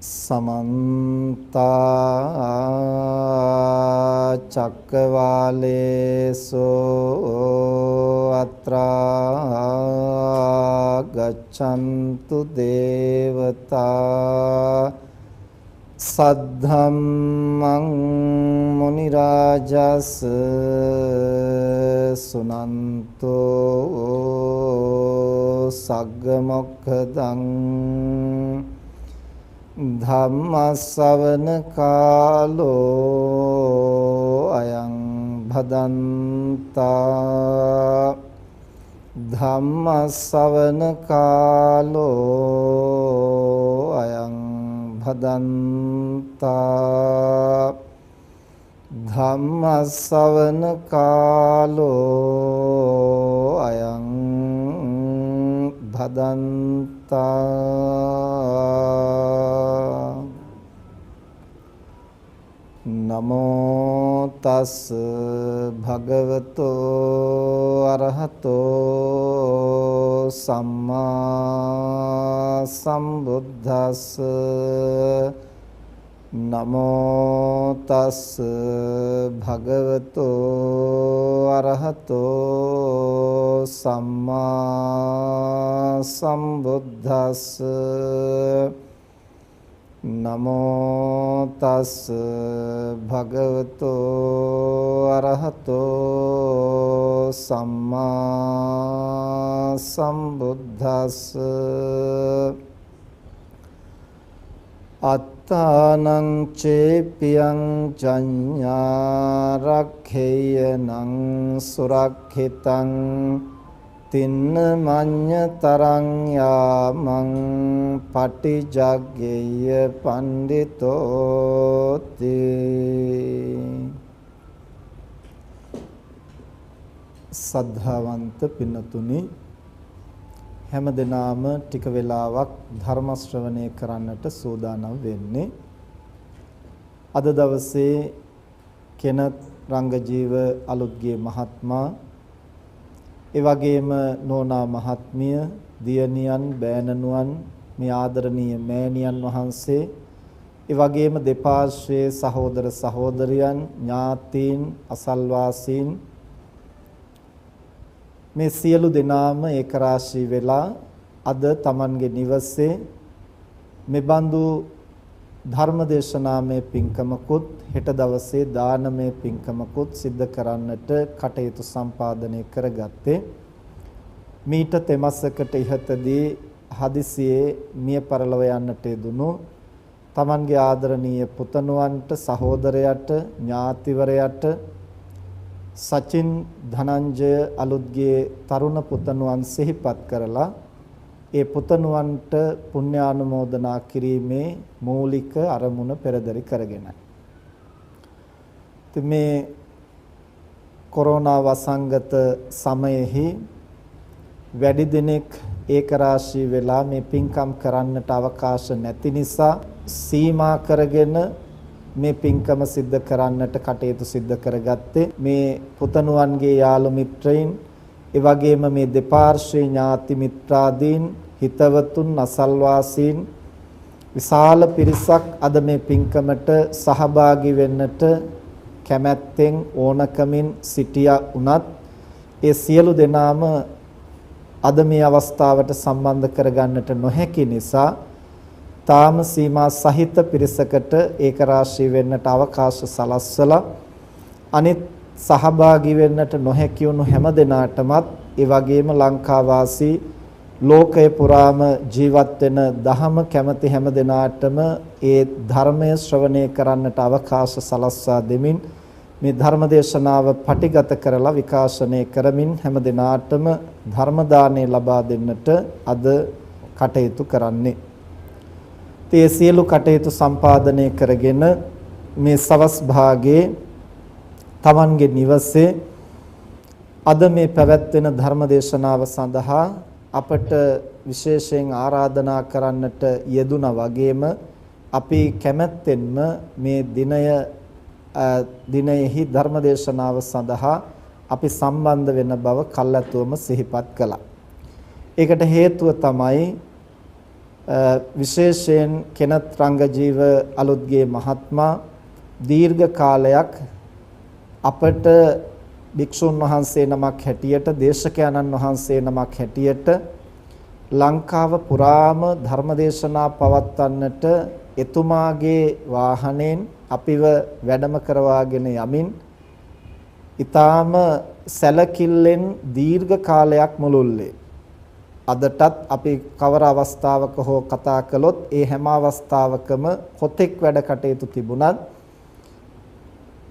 समन्ता चक्रवालेषु अत्रा गच्छन्तु देवता सद्धम्मं मुनिराजस् सुनन्तो सग्गमोक्खदं ධම්මස්සවන කාලෝ අයං භදන්තා ධම්මස්සවන කාලෝ අයං භදන්තා ධම්මස්සවන කාලෝ අයං භදන්තා නමෝ තස් භගවතෝ අරහතෝ සම්මා සම්බුද්දස්ස නමෝ තස් භගවතෝ අරහතෝ සම්මා සම්බුද්දස්ස නමෝ තස් භගවතෝ අරහතෝ සම්මා සම්බුද්දස්ස අත්තානං චේපියං ජඤ්ඤාරක්ඛේයනං සුරක්ඛිතං තින්න මඤ්ඤ තරං යාමං පටිජග්ගේය පණ්ඩිතෝති සද්ධාවන්ත පින්නතුනි හැම දිනාම ටික වෙලාවක් ධර්ම ශ්‍රවණය කරන්නට සූදානම් වෙන්නේ අද දවසේ කෙනත් රංගජීව අලුත්ගේ මහත්මයා ඒ වගේම නෝනා මහත්මිය දියණියන් බෑණනුවන් මේ ආදරණීය මෑණියන් වහන්සේ ඒ වගේම දෙපාර්ශ්වයේ සහෝදර සහෝදරියන් ඥාතීන් අසල්වාසීන් මේ සියලු දෙනාම ඒකරාශී වෙලා අද Tamanගේ නිවසේ මෙබඳු ධර්මදේශනාමය පින්කමකුත් හෙට දවසේ දානමය පින්කමකුත් සිද්ධ කරන්නට කටයුතු සම්පාදනය කරගත්තේ මීට තෙමසකට ඉහතදී හදිසියේ මිය පරලව යන්නට යෙදුණු Tamanගේ ආදරණීය පුතණුවන්ට සහෝදරයට ඥාතිවරයට සචින් ධනංජය අලුත්ගේ තරුණ පුතණුවන් සිහිපත් කරලා ඒ පුතණුවන්ට පුණ්‍යානුමෝදනා කිරීමේ මූලික අරමුණ පෙරදරි කරගෙනයි. ඉතින් මේ කොරෝනා වසංගත සමයෙහි වැඩි දිනෙක ඒකරාශී වෙලා මේ පින්කම් කරන්නට අවකාශ නැති නිසා සීමා කරගෙන මේ පින්කම සිද්ධ කරන්නට කටයුතු සිද්ධ කරගත්තේ මේ පුතණුවන්ගේ යාළු මිත්‍රයින් ඒ වගේම මේ දෙපාර්ශ්වයේ ඥාති මිත්‍රාදීන් හිතවතුන් අසල්වාසීන් විශාල පිරිසක් අද මේ පින්කමට සහභාගී වෙන්නට කැමැත්තෙන් ඕනකමින් සිටියා වුණත් ඒ සියලු දෙනාම අද මේ අවස්ථාවට සම්බන්ධ කරගන්නට නොහැකි නිසා තාම සීමා සහිත පිරිසකට ඒකරාශී වෙන්නට අවකාශ සලස්වලා අනිත් සහභාගී වෙන්නට නොහැකි වුණු හැම දෙනාටමත් ඒ වගේම ලංකා වාසී ලෝකය පුරාම ජීවත් වෙන දහම කැමති හැම දෙනාටම ඒ ධර්මය ශ්‍රවණය කරන්නට අවකාශ සලස්වා දෙමින් මේ ධර්ම දේශනාව පටිගත කරලා විකාශනය කරමින් හැම දෙනාටම ධර්ම දාණය ලබා දෙන්නට අද කටයුතු කරන්නේ. ඒ සියලු කටයුතු සම්පාදනය කරගෙන මේ සවස් භාගයේ Tamanගේ නිවසේ අද මේ පැවැත්වෙන ධර්ම දේශනාව සඳහා අපට විශේෂයෙන් ආරාධනා කරන්නට යෙදුණා වගේම අපි කැමැත්තෙන්ම මේ දිනයෙහි ධර්ම දේශනාව සඳහා අපි සම්බන්ධ වෙන බව කල්ැතුවම සිහිපත් කළා. ඒකට හේතුව තමයි විශේෂයෙන් කෙනත් රංගජීව අලුත්ගේ මහත්මයා දීර්ඝ කාලයක් අපට භික්ෂුන් වහන්සේ නමක් හැටියට දේශකයන්න් වහන්සේ නමක් හැටියට ලංකාව පුරාම ධර්මදේශනා පවත්වන්නට එතුමාගේ වාහනයෙන් අපිව වැඩම කරවාගෙන යමින් ඊටාම සැලකිල්ලෙන් දීර්ඝ කාලයක් මුළුල්ලේ අදටත් අපි කවර අවස්ථාවක හෝ කතා කළොත් ඒ හැම අවස්ථාවකම කොතෙක් වැඩ කටයුතු තිබුණත්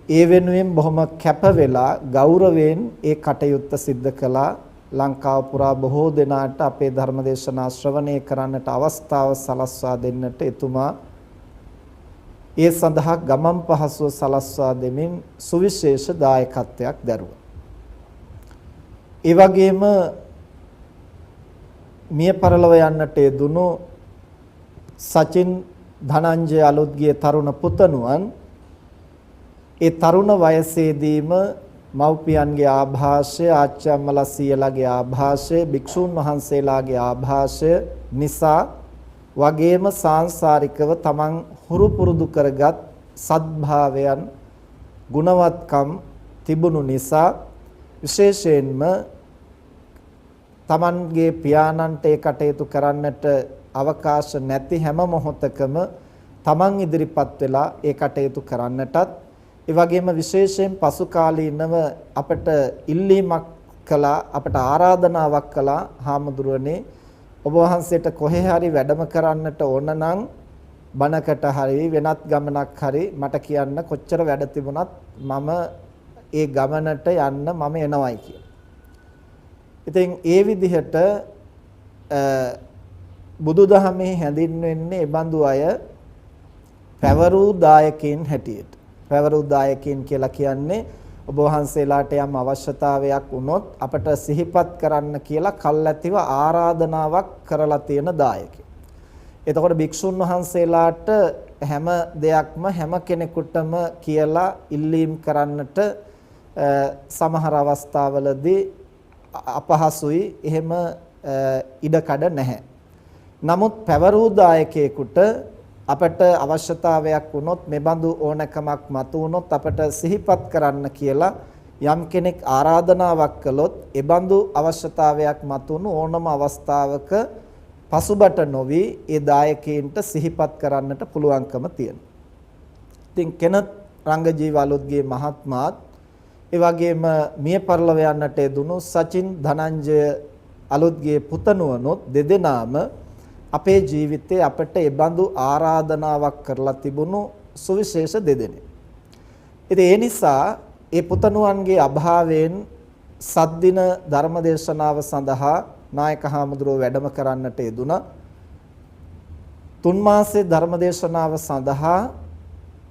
ඒ වෙනුවෙන් බොහොම කැප වෙලා ගෞරවයෙන් ඒ කටයුත්ත සිද්ධ කළා. ලංකාව පුරා බොහෝ දෙනාට අපේ ධර්මදේශනා ශ්‍රවණය කරන්නට අවස්ථාව සලස්වා දෙන්නට එතුමා ඒ සඳහා ගමන් පහසුව සලස්වා දෙමින් සුවිශේෂ දායකත්වයක් දරුවා. ඒ වගේම මිය පරලොව යන්නට යෙදුණු සචින් ධනංජය අලුත්ගේ තරුණ පුතණුවන් ඒ තරුණ වයසේදීම මව්පියන්ගේ ආభాෂය ආච්චිම්මලා සීයලාගේ ආభాෂය භික්ෂූන් වහන්සේලාගේ ආభాෂය නිසා වගේම සාංශාරිකව තමන් හුරු පුරුදු කරගත් සද්භාවයන් ගුණවත්කම් තිබුණු නිසා විශේෂයෙන්ම තමන්ගේ පියාණන්ට ඒ කටයුතු කරන්නට අවකාශ නැති හැම මොහොතකම තමන් ඉදිරිපත් වෙලා ඒ කටයුතු කරන්නටත් ඒ වගේම විශේෂයෙන් පසු කාලීනව අපට ඉල්ලීමක් කළා අපට ආරාධනාවක් කළා හාමුදුරුවනේ ඔබ වහන්සේට කොහේ හරි වැඩම කරන්නට ඕන නම් බණකට හරි වෙනත් ගමනක් හරි මට කියන්න කොච්චර වැඩ තිබුණත් මම ඒ ගමනට යන්න මම එනවයි කියලා. ඉතින් ඒ විදිහට බුදුදහමේ හැඳින්වෙන්නේ බඳු අය පැවරූ දායකයන් හැටියට. පැවරූ දායකයන් කියලා කියන්නේ ඔබ වහන්සේලාට යම් අවශ්‍යතාවයක් වුණොත් අපට සිහිපත් කරන්න කියලා කල්ැතිව ආරාධනාවක් කරලා තියෙන දායකයෝ. එතකොට භික්ෂුන් වහන්සේලාට හැම දෙයක්ම හැම කෙනෙකුටම කියලා ඉල්ලීම් කරන්නට සමහර අවස්ථාවලදී අපහසුයි. එහෙම ඉඩකඩ නැහැ. නමුත් පැවරූ දායකයෙකුට අපට අවශ්‍යතාවයක් වුණොත් මෙබඳු ඕනකමක් මතු වුණොත් අපට සිහිපත් කරන්න කියලා යම් කෙනෙක් ආරාධනාවක් කළොත් එබඳු අවශ්‍යතාවයක් මතු වුණු ඕනම අවස්ථාවක පසුබට නොවි ඒ දායකයන්ට සිහිපත් කරන්නට පුළුවන්කම තියෙනවා. ඉතින් කෙනත් රංගජීව අලුත්ගේ මහත්මයාත් ඒ වගේම මිය පරලොව යන්නට යෙදුණු සචින් ධනංජය අලුත්ගේ පුතණුවනොත් දෙදෙනාම අපේ ජීවිතේ අපට එබඳු ආරාධනාවක් කරලා තිබුණු සුවිශේෂ දෙදෙනෙක්. ඉතින් ඒ නිසා ඒ පුතණුවන්ගේ අභාවයෙන් සද්දින ධර්මදේශනාව සඳහා නායක හාමුදුරුව වැඩම කරන්නට යෙදුණා. 3 මාසයේ ධර්මදේශනාව සඳහා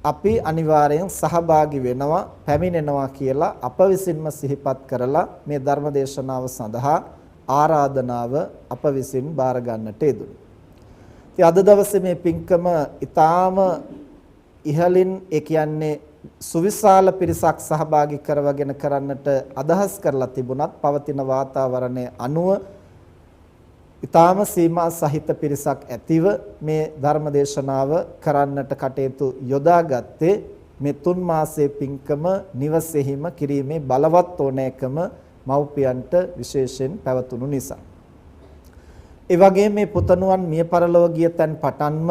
අපි අනිවාර්යෙන් සහභාගී වෙනවා පැමිණෙනවා කියලා අප විසින්ම සිහිපත් කරලා මේ ධර්මදේශනාව සඳහා ආරාධනාව අප විසින් බාර ගන්නට යෙදුණා. ඉතින් අද දවසේ මේ පින්කම ඊටාම ඉහළින් ඒ කියන්නේ සුවිශාල පිරිසක් සහභාගී කරවගෙන කරන්නට අදහස් කරලා තිබුණත් පවතින වාතාවරණය අනුව ඊටාම සීමා සහිත පිරිසක් ඇතිව මේ ධර්මදේශනාව කරන්නට කටයුතු යොදාගත්තේ මේ 3 මාසයේ පින්කම නිවසේහිම කිරීමේ බලවත් ඕනෑකම මව්පියන්ට විශේෂයෙන් පැවතුණු නිසා. ඒ වගේම මේ පුතණුවන් මිය පරලොව ගිය තැන් පටන්ම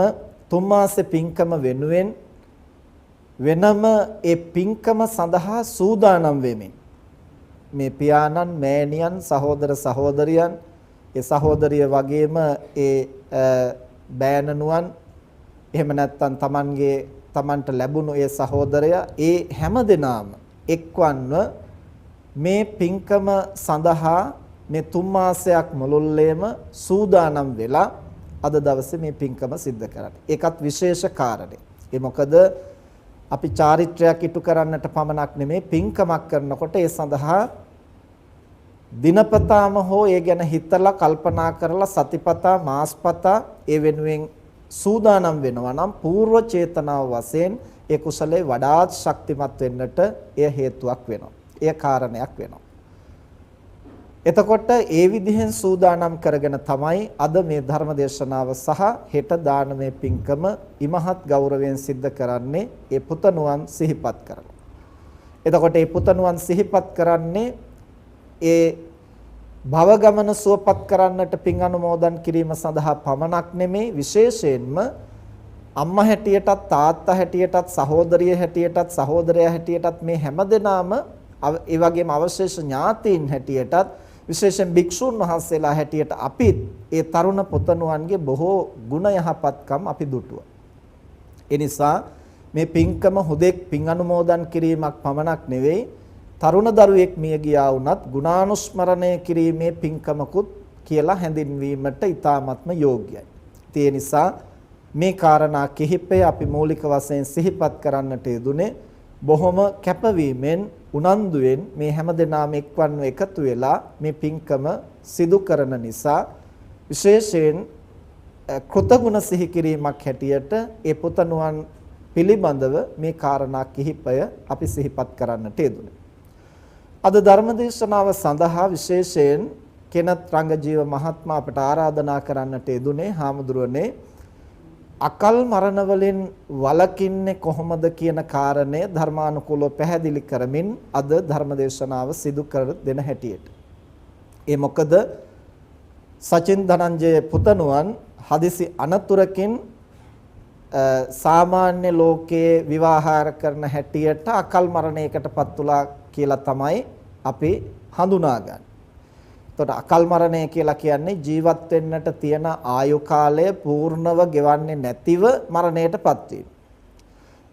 3 මාසෙ පින්කම වෙනුවෙන් වෙනම ඒ පින්කම සඳහා සූදානම් වෙමින් මේ පියාණන් මෑණියන් සහෝදර සහෝදරියන් ඒ සහෝදරිය වගේම ඒ බෑණනුවන් එහෙම නැත්නම් තමන්ට ලැබුණු ඒ සහෝදරයා ඒ හැම දෙනාම එක්වන්ව මේ පින්කම සඳහා මේ 3 මාසයක් මුළුල්ලේම සූදානම් වෙලා අද දවසේ මේ පින්කම සිද්ධ කරන්නේ. ඒකත් විශේෂ කාරණේ. ඒ මොකද අපි චාරිත්‍රයක් ඉටු කරන්නට පමණක් නෙමෙයි පින්කමක් කරනකොට ඒ සඳහා දිනපතාම හෝ ඒ ගැන හිතලා කල්පනා කරලා සතිපතා මාස්පතා ඒ වෙනුවෙන් සූදානම් වෙනවා නම් పూర్ව චේතනාව වශයෙන් ඒ කුසලයේ වඩාත් ශක්තිමත් වෙන්නට එය හේතුවක් වෙනවා. එය කාරණයක් වෙනවා. එතකොට ඒ විදිහෙන් සූදානම් කරගෙන තමයි අද මේ ධර්ම දේශනාව සහ හෙට දානමය පින්කම ඉමහත් ගෞරවයෙන් සිද්ධ කරන්නේ ඒ පුතණුවන් සිහිපත් කරලා. එතකොට මේ පුතණුවන් සිහිපත් කරන්නේ ඒ භව ගමන සුවපත් කරන්නට පින් අනුමෝදන් කිරීම සඳහා පමණක් නෙමේ, විශේෂයෙන්ම අම්මා හැටියටත් තාත්තා හැටියටත් සහෝදරිය හැටියටත් සහෝදරයා හැටියටත් මේ හැමදෙනාම ඒ වගේම අවශේෂ ඥාතීන් හැටියටත් විශේෂයෙන් භික්ෂුන් වහන්සේලා හැටියට අපිත් ඒ තරුණ පුතණුවන්ගේ බොහෝ ගුණ යහපත්කම් අපි දුටුවා. ඒ නිසා මේ පින්කම හුදෙක් පින් අනුමෝදන් කිරීමක් පමණක් නෙවෙයි, තරුණ දරුවෙක් මිය ගියා වුණත් ගුණානුස්මරණය කිරීමේ පින්කමකුත් කියලා හැඳින්වීමට ඉතාමත්ම යෝග්‍යයි. ඒ නිසා මේ කාරණා කිහිපය අපි මූලික වශයෙන් සිහිපත් කරන්නට යෙදුනේ බොහොම කැපවීමෙන් උනන්දුවෙන් මේ හැමදෙනාම එක්වන්ව එකතු වෙලා මේ පින්කම සිදු කරන නිසා විශේෂයෙන් කෘතගුණ සිහි කිරීමක් හැටියට ඒ පුතණුවන් පිළිබඳව මේ කාරණා කිහිපය අපි සිහිපත් කරන්නට යෙදුනේ. අද ධර්මදේශනාව සඳහා විශේෂයෙන් කෙනත් රංගජීව මහත්මයා අපට ආරාධනා කරන්නට යෙදුනේ හාමුදුරුවනේ අකල් මරණ වලින් වළකින්නේ කොහොමද කියන කාරණය ධර්මානුකූලව පැහැදිලි කරමින් අද ධර්මදේශනාව සිදු කර දෙන හැටියට. ඒ මොකද සචින් ධනංජය පුතණුවන් හදිසි අනතුරකින් සාමාන්‍ය ලෝකයේ විවාහාර කරන හැටියට අකල් මරණයකටපත් වුණා කියලා තමයි අපි හඳුනාගන්නේ. එතකොට අකල් මරණය කියලා කියන්නේ ජීවත් වෙන්නට තියෙන ආයු කාලය පූර්ණව ගෙවන්නේ නැතිව මරණයටපත් වීම.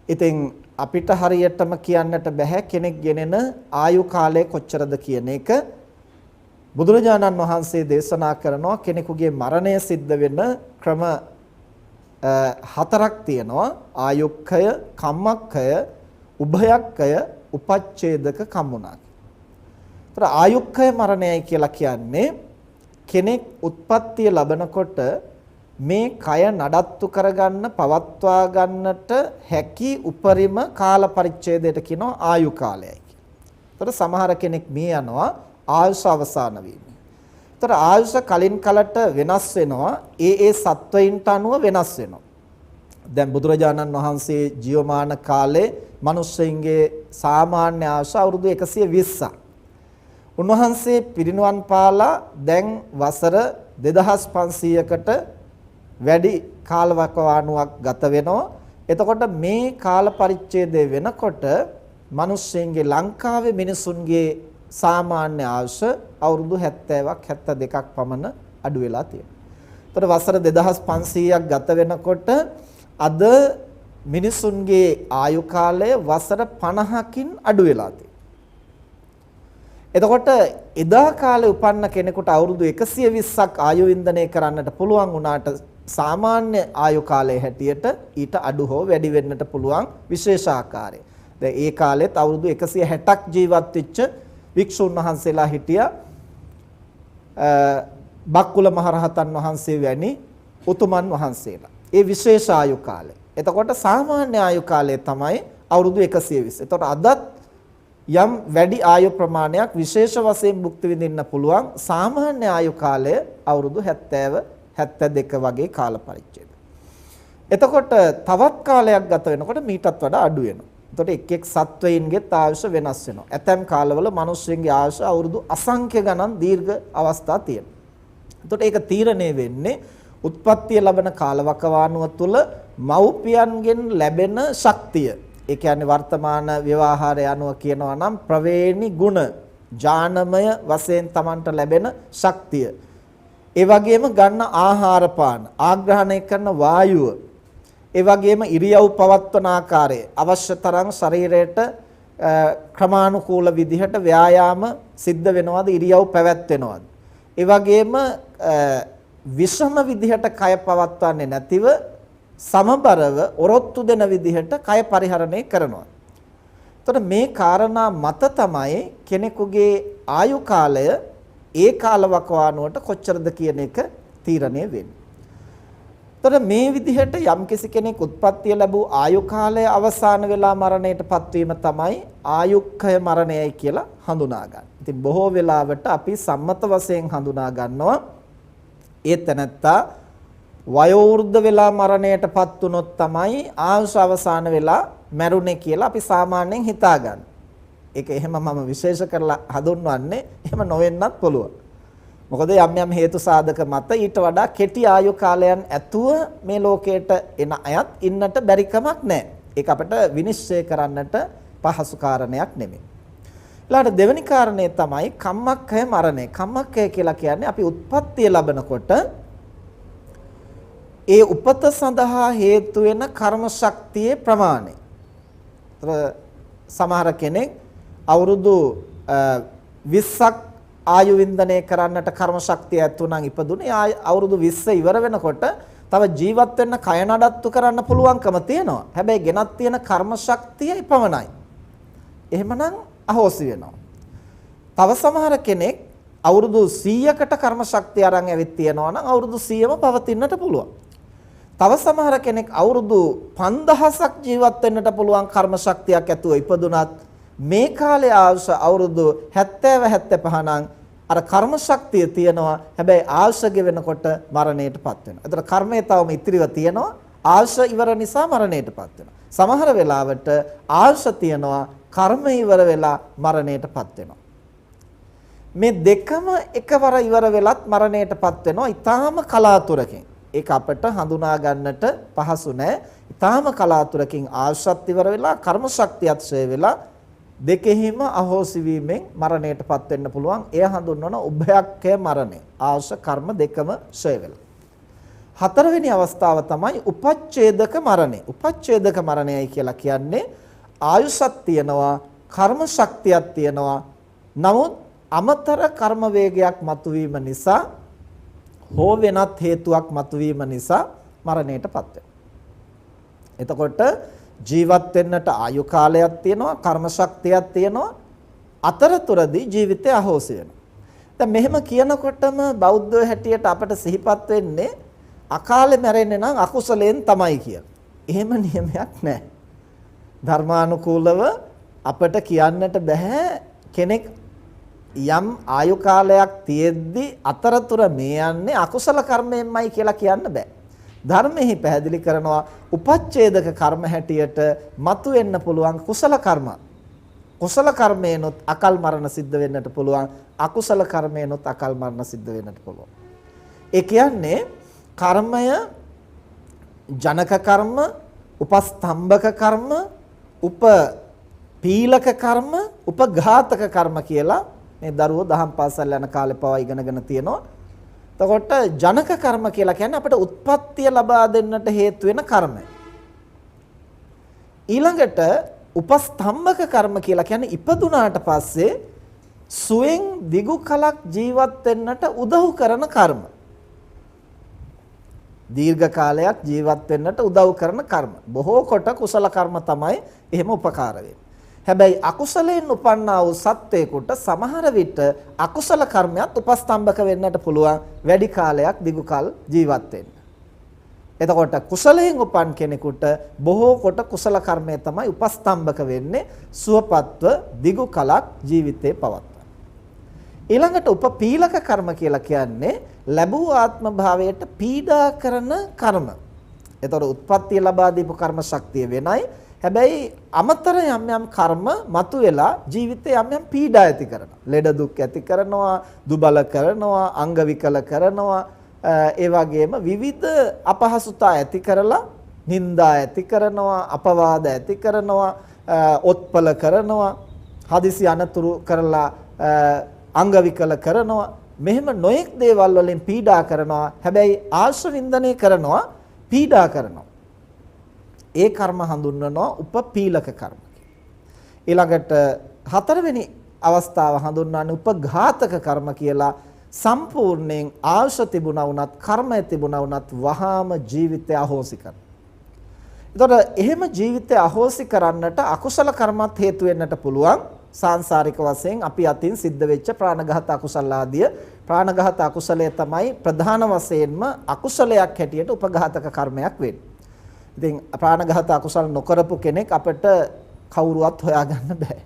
ඉතින් අපිට හරියටම කියන්නට බෑ කෙනෙක් ගෙනෙන ආයු කාලය කොච්චරද කියන එක. බුදුරජාණන් වහන්සේ දේශනා කරනවා කෙනෙකුගේ මරණය සිද්ධ වෙන ක්‍රම හතරක් තියෙනවා. ආයුක්ඛය, කම්මක්ඛය, උභයක්ඛය, උපච්ඡේදක කම්මුණා. ඒතර ආයුක්ඛය මරණයයි කියලා කියන්නේ කෙනෙක් උත්පත්තිය ලබනකොට මේ කය නඩත්තු කරගන්න පවත්වා ගන්නට හැකි උපරිම කාල පරිච්ඡේදයට කියනවා ආයු කාලයයි කියලා. ඒතර සමහර කෙනෙක් මේ යනවා ආයුෂ අවසාන වීම. ඒතර ආයුෂ කලින් කලට වෙනස් වෙනවා, ඒ සත්වයින්ට අනුව වෙනස් වෙනවා. දැන් බුදුරජාණන් වහන්සේ ජීවමාන කාලේ මිනිස්සුන්ගේ සාමාන්‍ය ආයුෂ අවුරුදු 120ක්. උන්වහන්සේ පිරිනුවන් පාලා දැන් වසර 2500කට වැඩි කාලවකවානුවක් ගත වෙනවා. එතකොට මේ කාල පරිච්ඡේදය වෙනකොට මිනිස්සුන්ගේ ලංකාවේ මිනිසුන්ගේ සාමාන්‍ය ආයුෂ අවුරුදු 70ක් 72ක් පමණ අඩු වෙලා තියෙනවා. එතකොට වසර 2500ක් ගත වෙනකොට අද මිනිසුන්ගේ ආයු කාලය වසර 50කින් අඩු වෙලා තියෙනවා. එතකොට එදා කාලේ උපන්න කෙනෙකුට අවුරුදු 120ක් ආයු වින්දනය කරන්නට පුළුවන් වුණාට සාමාන්‍ය ආයු කාලයේ හැටියට ඊට අඩු හෝ වැඩි වෙන්නට පුළුවන් විශේෂ ආකාරය. දැන් ඒ කාලෙත් අවුරුදු 160ක් ජීවත් වෙච්ච වික්ෂුන් වහන්සේලා හිටියා. බක්කුල මහරහතන් වහන්සේ වැනි උතුමන් වහන්සේලා. ඒ විශේෂ ආයු කාලය. එතකොට සාමාන්‍ය ආයු කාලය තමයි අවුරුදු 120. එතකොට අදත් යම් වැඩි ආයු ප්‍රමාණයක් විශේෂ වශයෙන් භුක්ති විඳින්න පුළුවන්. සාමාන්‍ය ආයු කාලය අවුරුදු 70 72 වගේ කාල පරිච්ඡේද. එතකොට තවත් කාලයක් ගත වෙනකොට මීටත් වඩා අඩු වෙනවා. එතකොට එක් එක් සත්වයින්ගේත් ආයුෂ වෙනස් වෙනවා. ඇතැම් කාලවල මිනිස්සුන්ගේ ආයුෂ අවුරුදු අසංඛ්‍ය ගණන් දීර්ඝ අවස්ථා තියෙනවා. එතකොට ඒක තීරණය වෙන්නේ උත්පත්තිය ලබන කාලවකවානුව තුළ මව්පියන්ගෙන් ලැබෙන ශක්තිය. ඒ කියන්නේ වර්තමාන ව්‍යවහාරය අනුව කියනවා නම් ප්‍රවේණි ගුණ ඥානමය වශයෙන් Tamanට ලැබෙන ශක්තිය. ඒ වගේම ගන්න ආහාර පාන, ආග්‍රහණය කරන වායුව, ඒ වගේම ඉරියව් පවත්වන ආකාරය, අවශ්‍ය තරම් ශරීරයට ක්‍රමානුකූල විදිහට ව්‍යායාම සිද්ධ වෙනවද, ඉරියව් පැවැත්වෙනවද? ඒ වගේම විෂම විදිහට කය පවත්වන්නේ නැතිව සමබරව ඔරොත්තු දෙන විදිහට කය පරිහරණය කරනවා. එතකොට මේ කාරණා මත තමයි කෙනෙකුගේ ආයු කාලය ඒ කාලවකවානුවට කොච්චරද කියන එක තීරණය වෙන්නේ. එතකොට මේ විදිහට යම්කිසි කෙනෙක් උත්පත්තිය ලැබූ ආයු කාලය අවසන් වෙලා මරණයටපත් වීම තමයි ආයුක්ඛය මරණයයි කියලා හඳුනා ගන්න. ඉතින් බොහෝ වෙලාවට අපි සම්මත වශයෙන් හඳුනා ගන්නවා ඒ තැනත්තා වයෝවෘද්ධ වෙලා මරණයටපත් වුනොත් තමයි ආයුෂ අවසන් වෙලා මැරුණේ කියලා අපි සාමාන්‍යයෙන් හිතා ගන්න. ඒක එහෙම මම විශේෂ කරලා හඳුන්වන්නේ එහෙම නොවෙන්නත් පුළුවන්. මොකද යම් හේතු සාධක මත ඊට වඩා කෙටි ආයු කාලයන් ඇතුව මේ ලෝකයට එන අයත් ඉන්නට බැරි කමක් නැහැ. ඒක අපිට විනිශ්චය කරන්නට පහසු කාරණයක් නෙමෙයි. ඊළඟට දෙවෙනි කාරණේ තමයි කම්මක්ඛය මරණය. කම්මක්ඛය කියලා කියන්නේ අපි උත්පත්තිය ලබනකොට ඒ උපත සඳහා හේතු වෙන කර්ම ශක්තියේ ප්‍රමාණය. සමහර කෙනෙක් අවුරුදු 20ක් ආයු වින්දනය කරන්නට කර්ම ශක්තිය ඇතුණන් ඉපදුනේ අවුරුදු 20 ඉවර වෙනකොට තව ජීවත් වෙන්න කය නඩත්තු කරන්න පුළුවන්කම තියෙනවා. හැබැයි ගෙනත් තියෙන කර්ම ශක්තිය ඉපමණයි. එහෙමනම් අහෝසි වෙනවා. තව සමහර කෙනෙක් අවුරුදු 100කට කර්ම ශක්තිය අරන් ඇවිත් තියෙනවා නම් අවුරුදු 100ම පවතින්නට පුළුවන්. තව සමහර කෙනෙක් අවුරුදු 5000ක් ජීවත් වෙන්නට පුළුවන් කර්ම ශක්තියක් ඇතුව ඉපදුනත් මේ කාලේ ආයුෂ අවුරුදු 70 75 නම් අර කර්ම ශක්තිය තියෙනවා. හැබැයි ආයුෂ ගෙවෙනකොට මරණයටපත් වෙනවා. ඒතර කර්මය තවම ඉතිරිව තියෙනවා. ආයුෂ ඉවර නිසා මරණයටපත් වෙනවා. සමහර වෙලාවට ආයුෂ තියෙනවා. කර්ම ඉවර වෙලා මරණයටපත් වෙනවා. මේ දෙකම එකවර ඉවර වෙලත් මරණයටපත් වෙනවා. ඊටාම කලාතුරකින්. ඒක අපිට හඳුනා ගන්නට පහසු නෑ. ඊටාම කලාතුරකින් ආයුෂත් ඉවර වෙලා කර්ම ශක්තියත් ඡය වෙලා දෙකෙහිම අහෝසි වීමෙන් මරණයටපත් වෙන්න පුළුවන්. එය හඳුන්වන උභයක්ඛය මරණය. ආශ කර්ම දෙකම ඡය වෙලා. හතරවෙනි අවස්ථාව තමයි උපච්ඡේදක මරණය. උපච්ඡේදක මරණයයි කියලා කියන්නේ ආයුෂක් තියෙනවා, කර්ම ශක්තියක් තියෙනවා. නමුත් අමතර කර්ම වේගයක් මතුවීම නිසා හෝ වෙනත් හේතුවක් මතුවීම නිසා මරණයටපත් වෙනවා. එතකොට ජීවත් වෙන්නට ආයු කාලයක් තියෙනවා, කර්ම ශක්තියක් තියෙනවා. අතරතුරදී ජීවිතය අහෝසි වෙනවා. දැන් මෙහෙම කියනකොටම බෞද්ධ හැටියට අපට සිහිපත් වෙන්නේ අකාලේ මැරෙන්නේ නම් අකුසලයෙන් තමයි කියලා. එහෙම නියමයක් නැහැ. ධර්මානුකූලව අපට කියන්නට බෑ කෙනෙක් යම් ආයු කාලයක් තියෙද්දි අතරතුර මේ යන්නේ අකුසල කර්මයෙන්මයි කියලා කියන්න බෑ. ධර්මෙහි පැහැදිලි කරනවා උපච්ඡේදක කර්ම හැටියට මතුවෙන්න පුළුවන් කුසල කර්ම. කුසල කර්මේනොත් අකල් මරණ සිද්ධ වෙන්නට පුළුවන්. අකුසල කර්මේනොත් අකල් මරණ සිද්ධ වෙන්නට පුළුවන්. ඒ කියන්නේ කර්මය ජනක කර්ම, උපස්තම්භක කර්ම, උපපීලක කර්ම, උපඝාතක කර්ම කියලා මේ දරුවෝ දහම් පාසල් යන කාලේ පවා ඉගෙනගෙන තියෙනවා. එතකොට ජනක කර්ම කියලා කියන්නේ අපිට උත්පත්තිය ලබා දෙන්නට හේතු වෙන කර්මය. ඊළඟට උපස්තම්භක කර්ම කියලා කියන්නේ ඉපදුනාට පස්සේ සුවෙන් දිගු කලක් ජීවත් වෙන්නට උදව් කරන කර්ම. දීර්ඝ කාලයක් ජීවත් වෙන්නට උදව් කරන කර්ම. බොහෝ කොට කුසල කර්ම තමයි එහෙම උපකාර වෙන්නේ. හැබැයි අකුසලයෙන් උපන්නා වූ සත්වයකට සමහර විට අකුසල කර්මයක් උපස්තම්භක වෙන්නට පුළුවන් වැඩි කාලයක් දිගු කල ජීවත් වෙන්න. එතකොට කුසලයෙන් උපන් කෙනෙකුට බොහෝ කොට කුසල කර්මය තමයි උපස්තම්භක වෙන්නේ සුවපත්ව දිගු කලක් ජීවිතේ පවත්වන. ඊළඟට උපපීලක කර්ම කියලා කියන්නේ ලැබූ ආත්ම භාවයට පීඩා කරන කර්ම. එතකොට උත්පත්ති ලබා දීපු කර්ම ශක්තිය වෙනයි. හැබැයි අමතර යම් කර්ම මතුවෙලා ජීවිතේ යම් පීඩා ඇති කරනවා. ලෙඩ දුක් ඇති කරනවා, දුබල කරනවා, අංග විකල කරනවා. ඒ වගේම විවිධ අපහසුතා ඇති කරලා නිന്ദා ඇති කරනවා, අපවාද ඇති කරනවා, ඔත්පල කරනවා, හදිසි අනතුරු කරලා අංග විකල කරනවා. මෙහෙම නොයෙක් දේවල් වලින් පීඩා කරනවා. හැබැයි ආශ්‍රවින්දනය කරනවා, පීඩා කරනවා. ඒ කර්ම හඳුන්වනවා උපපීලක කර්ම. ඊළඟට හතරවෙනි අවස්ථාව හඳුන්වන්නේ උපඝාතක කර්ම කියලා. සම්පූර්ණයෙන් ආශ තිබුණා වුණත් කර්මය තිබුණා වුණත් වහාම ජීවිතය අහෝසි කරනවා. එතකොට එහෙම ජීවිතය අහෝසි කරන්නට අකුසල කර්මත් හේතු වෙන්නට පුළුවන්. සාංශාරික වශයෙන් අපි අතින් සිද්ධ වෙච්ච ප්‍රාණඝාත අකුසල ආදිය. ප්‍රාණඝාත අකුසලය තමයි ප්‍රධාන වශයෙන්ම අකුසලයක් හැටියට උපඝාතක කර්මයක් වෙන්නේ. ඉතින් ප්‍රාණඝාත අකුසල නොකරපු කෙනෙක් අපිට කවුරුවත් හොයාගන්න බෑ.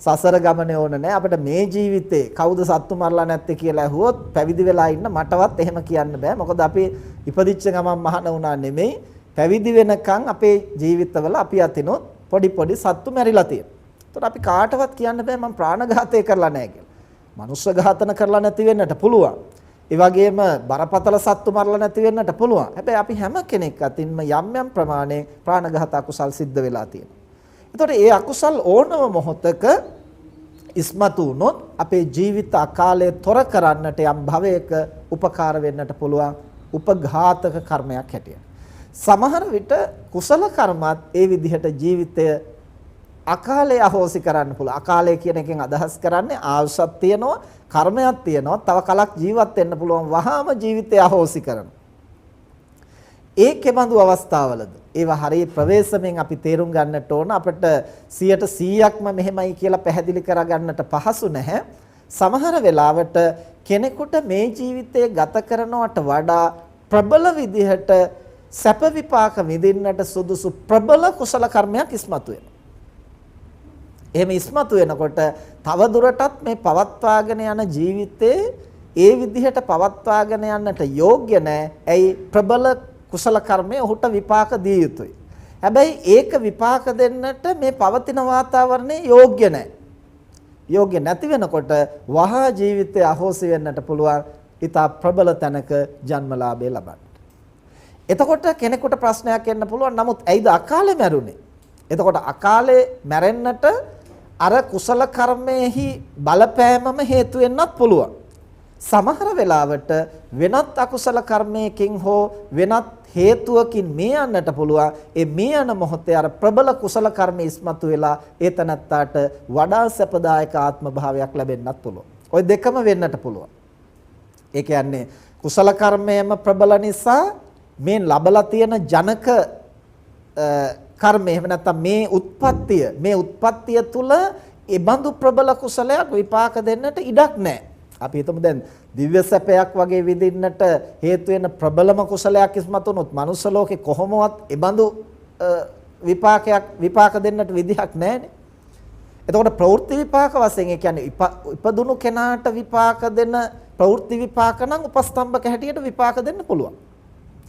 සසර ගමනේ ඕන නැහැ. අපිට මේ ජීවිතේ කවුද සත්තු මරලා නැත්තේ කියලා ඇහුවොත් පැවිදි වෙලා ඉන්න මටවත් එහෙම කියන්න බෑ. මොකද අපි ඉපදිච්ච ගමන් මහාන වුණා නෙමෙයි. පැවිදි වෙනකන් අපේ ජීවිතවල අපි අතිනොත් පොඩි සත්තු මැරිලා තියෙනවා. ඒතකොට අපි කාටවත් කියන්න බෑ මම ප්‍රාණඝාතය කරලා නැහැ කියලා. මනුෂ්‍ය ඝාතන කරලා නැති වෙන්නට පුළුවන්. ඒ වගේම බරපතල සත්තු මරලා නැති වෙන්නට පුළුවන්. හැබැයි අපි හැම කෙනෙක් අතින්ම යම් ප්‍රමාණයක ප්‍රාණඝාත අකුසල් සිද්ධ වෙලා තියෙනවා. එතකොට ඒ අකුසල් ඕනම මොහොතක ඉස්මතු වුණොත් අපේ ජීවිත අකාලයේ තොර කරන්නට යම් භවයක උපකාර වෙන්නට පුළුවන් උපඝාතක කර්මයක් හැටියට. සමහර විට කුසල කර්මත් ඒ විදිහට ජීවිතය අකාලේ අහෝසි කරන්න පුළුවන්. අකාලය කියන එකෙන් අදහස් කරන්නේ ආයුෂක් තියනවා, කර්මයක් තියනවා, තව කලක් ජීවත් වෙන්න පුළුවන් වහාම ජීවිතය අහෝසි කරනවා. ඒකේ බඳු අවස්ථාවලද ඒවා හරිය ප්‍රවේශමෙන් අපි තේරුම් ගන්නට ඕන. අපිට 100%ක්ම මෙහෙමයි කියලා පැහැදිලි කරගන්නට පහසු නැහැ. සමහර වෙලාවට කෙනෙකුට මේ ජීවිතය ගත කරනවට වඩා ප්‍රබල විදිහට සැප විපාක විඳින්නට සුදුසු ප්‍රබල කුසල කර්මයක් ඉස්මතු වෙනවා. එහෙම ඉස්මතු වෙනකොට තව දුරටත් මේ පවත්වාගෙන යන ජීවිතේ ඒ විදිහට පවත්වාගෙන යන්නට යෝග්‍ය නැහැ. ඇයි? ප්‍රබල කුසල කර්මය ඔහුට විපාක දිය යුතුයි. හැබැයි ඒක විපාක දෙන්නට මේ පවතින වාතාවරණය යෝග්‍ය නැහැ. යෝග්‍ය නැති වෙනකොට වහා ජීවිතය අහෝසි වෙන්නට පුළුවන්. ඊට ප්‍රබල තැනක ජන්මලාභය ලබන්න. එතකොට කෙනෙකුට ප්‍රශ්නයක් එන්න පුළුවන්. නමුත් ඇයිද අකාලේ මැරුණේ? එතකොට අකාලේ මැරෙන්නට අර කුසල කර්මයේහි බලපෑමම හේතු වෙන්නත් පුළුවන්. සමහර වෙලාවට වෙනත් අකුසල කර්මයකින් හෝ වෙනත් හේතුවකින් මේ යන්නට පුළුවන්. ඒ මේ යන මොහොතේ අර ප්‍රබල කුසල කර්ම ඉස්මතු වෙලා ඒ තනත්තාට වඩා සැපදායක ආත්ම භාවයක් ලැබෙන්නත් පුළුවන්. ওই දෙකම වෙන්නට පුළුවන්. ඒ කියන්නේ කුසල කර්මයම ප්‍රබල නිසා මේ ලබලා තියෙන ජනක කර්මය එහෙම නැත්නම් මේ උත්පත්තිය තුල ඒ බඳු ප්‍රබල කුසලයක් විපාක දෙන්නට ඉඩක් නැහැ. අපි හිතමු දැන් දිව්‍ය සැපයක් වගේ විඳින්නට හේතු වෙන ප්‍රබලම කුසලයක් ඉස්මතු වුණොත් මනුස්ස ලෝකේ කොහොමවත් ඒ බඳු විපාක දෙන්නට විදිහක් නැහැනේ. එතකොට ප්‍රවෘත්ති විපාක වශයෙන් ඒ කියන්නේ ඉපදුණු කෙනාට විපාක දෙන ප්‍රවෘත්ති විපාක නම් උපස්තම්භක හැටියට විපාක දෙන්න පුළුවන්.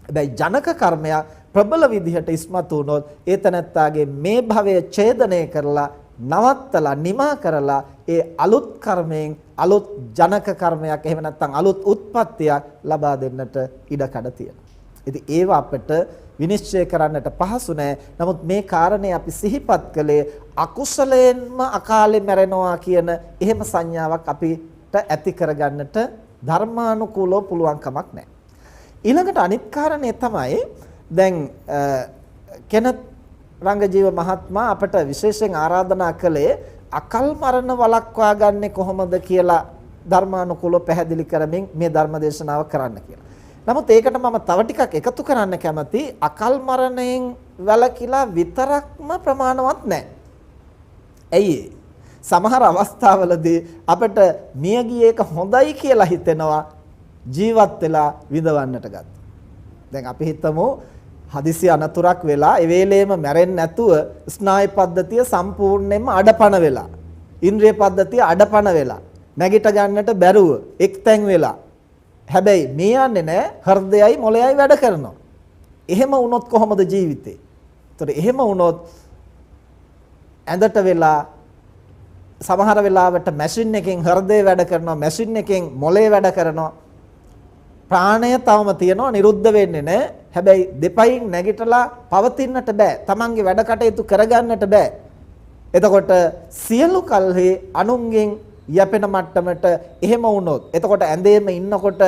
හැබැයි ජනක කර්මය ප්‍රබල විදිහට ඉස්මතු වුණොත් ඒ තනත්තාගේ මේ භවය ඡේදනය කරලා නවත්තලා නිමා කරලා ඒ අලුත් කර්මයෙන් අලුත් ජනක කර්මයක් එහෙම නැත්නම් අලුත් උත්පත්තියක් ලබා දෙන්නට ඉඩකඩ තියෙනවා. ඉතින් ඒවා අපිට විනිශ්චය කරන්නට පහසු නෑ. නමුත් මේ කාරණේ අපි සිහිපත් කළේ අකුසලයෙන්ම අකාලේ මැරෙනවා කියන එහෙම සංඥාවක් අපිට ඇති කරගන්නට ධර්මානුකූලව පුළුවන් කමක් නෑ. ඊළඟට අනිත් කාරණේ තමයි දැන් කෙනත් රංගජීව මහත්මයා අපට විශේෂයෙන් ආරාධනා කළේ අකල් මරණ වළක්වා ගන්නෙ කොහොමද කියලා ධර්මානුකූලව පැහැදිලි කරමින් මේ ධර්ම දේශනාව කරන්න කියලා. නමුත් ඒකට මම තව ටිකක් එකතු කරන්න කැමති. අකල් මරණයෙන් වැළකීලා විතරක්ම ප්‍රමාණවත් නැහැ. ඇයි? සමහර අවස්ථාවලදී අපිට මියගිය එක හොඳයි කියලා හිතෙනවා ජීවත් වෙලා විඳවන්නට ගත්තා. දැන් අපි හිතමු හදිසි අනතුරක් වෙලා ඒ වෙලේම මැරෙන්නේ නැතුව ස්නායු පද්ධතිය සම්පූර්ණයෙන්ම අඩපණ වෙලා ඉන්ද්‍රිය පද්ධතිය අඩපණ වෙලා නැගිට ගන්නට බැරුව එක්තැන් වෙලා හැබැයි මේ යන්නේ නැහැ හෘදයයි මොළයයි වැඩ කරනවා. එහෙම වුණොත් කොහොමද ජීවිතේ? ඒතකොට එහෙම වුණොත් ඇඳට වෙලා සමහර වෙලාවට මැෂින් එකෙන් හෘදය වැඩ කරනවා, මැෂින් එකෙන් මොළය වැඩ කරනවා. ප්‍රාණය තවම තියෙනවා, නිරුද්ධ වෙන්නේ නැහැ. හැබැයි දෙපයින් නැගිටලා පවතින්නට බෑ. තමන්ගේ වැඩ කටයුතු කරගන්නට බෑ. එතකොට සියලු කල්හි අනුන්ගෙන් යැපෙන මට්ටමට එහෙම වුණොත් එතකොට ඇඳේම ඉන්නකොට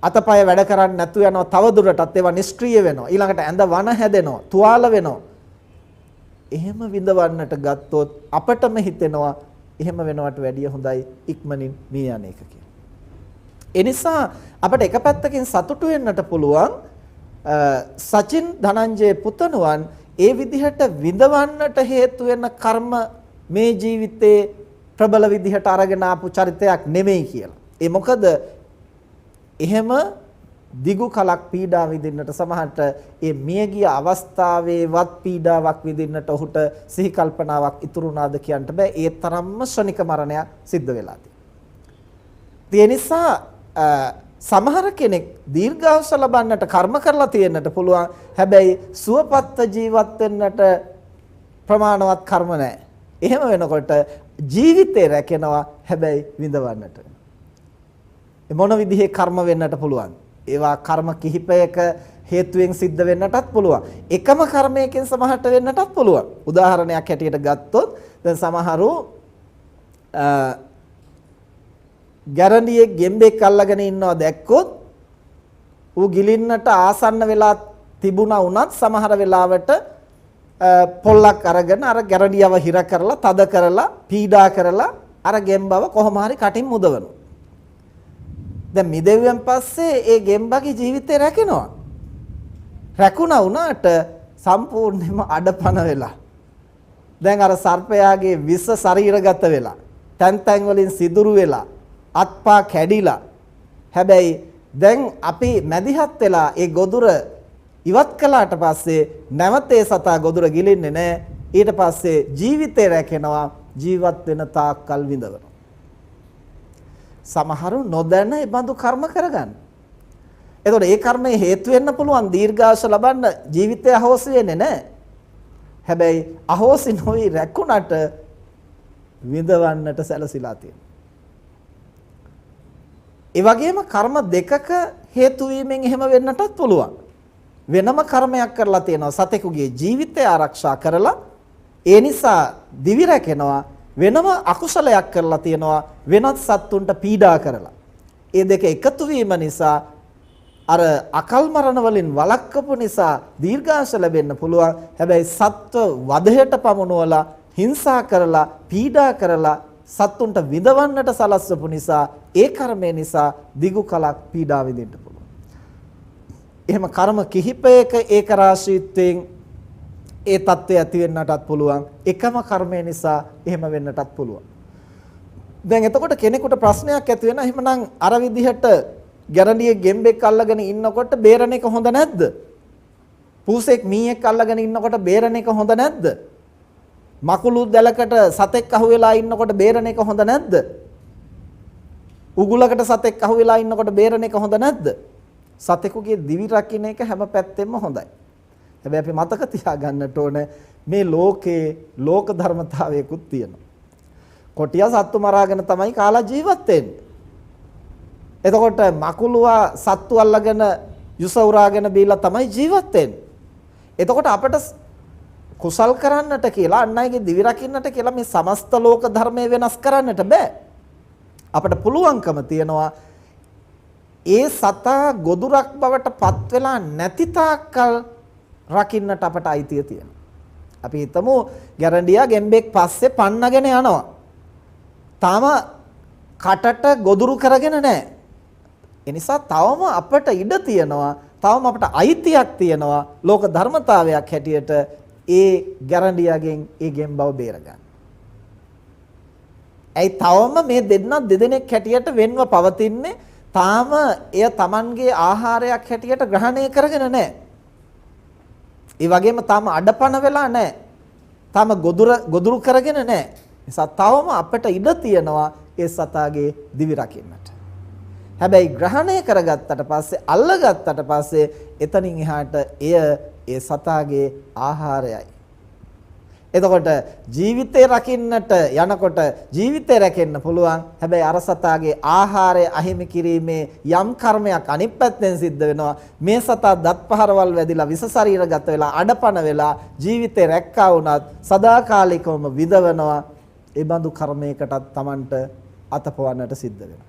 අතපය වැඩ කරන්නේ නැතු යනවා. තව දුරටත් ඒවා නිෂ්ක්‍රීය වෙනවා. ඊළඟට ඇඳ වන හැදෙනවා, තුවාල වෙනවා. එහෙම විඳවන්නට ගත්තොත් අපටම හිතෙනවා එහෙම වෙනවට වැඩිය හොඳයි ඉක්මනින් මිය යන එක කියලා. ඒ නිසා අපිට එක පැත්තකින් සතුටු වෙන්නට පුළුවන් සචින් ධනංජය පුතණුවන් ඒ විදිහට විඳවන්නට හේතු වෙන කර්ම මේ ජීවිතේ ප්‍රබල විදිහට අරගෙන ආපු චරිතයක් නෙමෙයි කියලා. ඒ මොකද එහෙම දිගු කලක් පීඩා විඳින්නට සමහරට ඒ මියගිය අවස්ථාවේවත් පීඩාවක් විඳින්නට ඔහුට සිහි කල්පනාවක් ඉතුරු වුණාද කියන්න බෑ. ඒ තරම්ම ශනික මරණයක් සිද්ධ වෙලා තියෙනවා. ඒ නිසා සමහර කෙනෙක් දීර්ඝායුෂ ලබන්නට කර්ම කරලා තියෙන්නට පුළුවන්. හැබැයි සුවපත් ජීවත් වෙන්නට ප්‍රමාණවත් කර්ම නැහැ. එහෙම වෙනකොට ජීවිතේ රැකෙනවා හැබැයි විඳවන්නට. මොන විදිහේ කර්ම වෙන්නට පුළුවන්? ඒවා කර්ම කිහිපයක හේතුවෙන් සිද්ධ වෙන්නටත් පුළුවන්. එකම කර්මයකින් සමහරට වෙන්නටත් පුළුවන්. උදාහරණයක් හැටියට ගත්තොත් දැන් සමහරු ගැරන්ඩියේ ගෙම්බෙක් අල්ලගෙන ඉන්නවා දැක්කොත් ඌ ගිලින්නට ආසන්න වෙලා තිබුණා වුණත් සමහර වෙලාවට පොල්ලක් අරගෙන අර ගැරන්ඩියව හිර කරලා තද කරලා පීඩා කරලා අර ගෙම්බව කොහොම හරි කටින් මුදවනවා. දැන් මිදෙව්වන් පස්සේ ඒ ගෙම්බගේ ජීවිතේ රැකෙනවා. රැකුණා වුණාට සම්පූර්ණයෙන්ම අඩපණ වෙලා. දැන් අර සර්පයාගේ විස ශරීරගත වෙලා, තැන් තැන් වලින් සිදුරු වෙලා, අත්පා කැඩිලා. හැබැයි දැන් අපි මැදිහත් වෙලා ඒ ගොදුර ඉවත් කළාට පස්සේ නැවත ඒ සතා ගොදුර ගිලින්නේ නැහැ. ඊට පස්සේ ජීවිතේ රැකෙනවා, ජීවත් වෙන තාක්කල් විඳවනවා. සමහරු නොදැන ඒ බඳු කර්ම කරගන්න. එතකොට ඒ කර්මයේ හේතු වෙන්න පුළුවන් දීර්ඝායුෂ ලබන්න ජීවිතය අහෝසි වෙන්නේ නැහැ. හැබැයි අහෝසි නොවි රැකුණට විඳවන්නට සැලසීලා තියෙනවා. ඒ වගේම කර්ම දෙකක හේතු වීමෙන් එහෙම වෙන්නටත් පුළුවන්. වෙනම කර්මයක් කරලා තියෙනවා සතෙකුගේ ජීවිතය ආරක්ෂා කරලා ඒ නිසා දිවි රැකෙනවා. වෙනම අකුසලයක් කරලා තියෙනවා වෙනත් සත්තුන්ට පීඩා කරලා. ඒ දෙක එකතු වීම නිසා අර අකල් මරණ වලින් වළක්වපු නිසා දීර්ඝායුෂ ලැබෙන්න පුළුවන්. හැබැයි සත්ව වදයට පමුණුවලා හිංසා කරලා පීඩා කරලා සත්තුන්ට විඳවන්නට සලස්වපු නිසා ඒ කර්මය නිසා දිගු කලක් පීඩා විඳින්න පුළුවන්. එහෙම කර්ම කිහිපයක ඒක රාශීත්වයෙන් ඒ தත්ත්වය ඇති වෙන්නටත් පුළුවන්. එකම කර්මය නිසා එහෙම වෙන්නටත් පුළුවන්. දැන් එතකොට කෙනෙකුට ප්‍රශ්නයක් ඇති වෙනවා එහෙමනම් අර විදිහට ගැරන්ඩියේ ගෙම්බෙක් අල්ලගෙන ඉන්නකොට බේරණ එක හොඳ නැද්ද? පූසෙක් මීයක් අල්ලගෙන ඉන්නකොට බේරණ එක හොඳ නැද්ද? මකුළු දැලකට සතෙක් අහුවෙලා ඉන්නකොට බේරණ එක හොඳ නැද්ද? උගුලකට සතෙක් අහුවෙලා ඉන්නකොට බේරණ එක හොඳ නැද්ද? සතෙකුගේ දිවි රකින්න එක හැම පැත්තෙම හොඳයි. හැබැයි අපි මතක තියාගන්නට ඕන මේ ලෝකේ ලෝක ධර්මතාවයකුත් තියෙනවා. කොටියා සත්තු මරාගෙන තමයි කාලා ජීවත් වෙන්නේ. එතකොට මකුළුවා සත්තු අල්ලගෙන යුස උරාගෙන බීලා තමයි ජීවත් වෙන්නේ. එතකොට අපිට කුසල් කරන්නට කියලා අන් අයගේ දිවි රකින්නට කියලා මේ සමස්ත ලෝක ධර්මය වෙනස් කරන්නට බෑ. අපිට පුළුවන්කම තියනවා ඒ සතා ගොදුරක් බවට පත් වෙලා නැති තාක්කල් රකින්නට අපට අයිතිය තියෙනවා. අපි හිතමු ගැරන්ඩියා ගෙම්බෙක් පස්සේ පන්නගෙන යනවා. තාම කටට ගොදුරු කරගෙන නැහැ. ඒ නිසා තවම අපට ඉඩ තියෙනවා, තවම අපට අයිතියක් තියෙනවා ලෝක ධර්මතාවයක් හැටියට ඒ ගැරන්ඩියාගෙන් ඒ ගෙම්බව බේරගන්න. ඇයි තවම මේ දෙදෙනෙක් හැටියට වෙන්ව පවතින්නේ? තාම එය Tamanගේ ආහාරයක් හැටියට ග්‍රහණය කරගෙන නැහැ. ඒ වගේම තාම අඩපණ වෙලා නැහැ. තාම ගොදුරු කරගෙන නැහැ. නිසා තවම අපිට ඉඩ තියෙනවා ඒ සතාගේ දිවි රකින්නට. හැබැයි ග්‍රහණය කරගත්තට පස්සේ අල්ලගත්තට පස්සේ එතනින් එහාට එය ඒ සතාගේ ආහාරයයි. එතකොට ජීවිතේ රකින්නට යනකොට ජීවිතේ රැකෙන්න පුළුවන්. හැබැයි අර සතාගේ ආහාරය අහිමි කිරීමේ යම් කර්මයක් අනිත් පැත්තෙන් සිද්ධ වෙනවා. මේ සතා දත් පහරවල් වැදිලා විස ශරීරගත වෙලා අඩපණ වෙලා ජීවිතේ රැක්කා වුණත් සදාකාලිකවම විඳවනවා. ඒ බඳු කර්මයකටත් Tamanට අතපවන්නට සිද්ධ වෙනවා.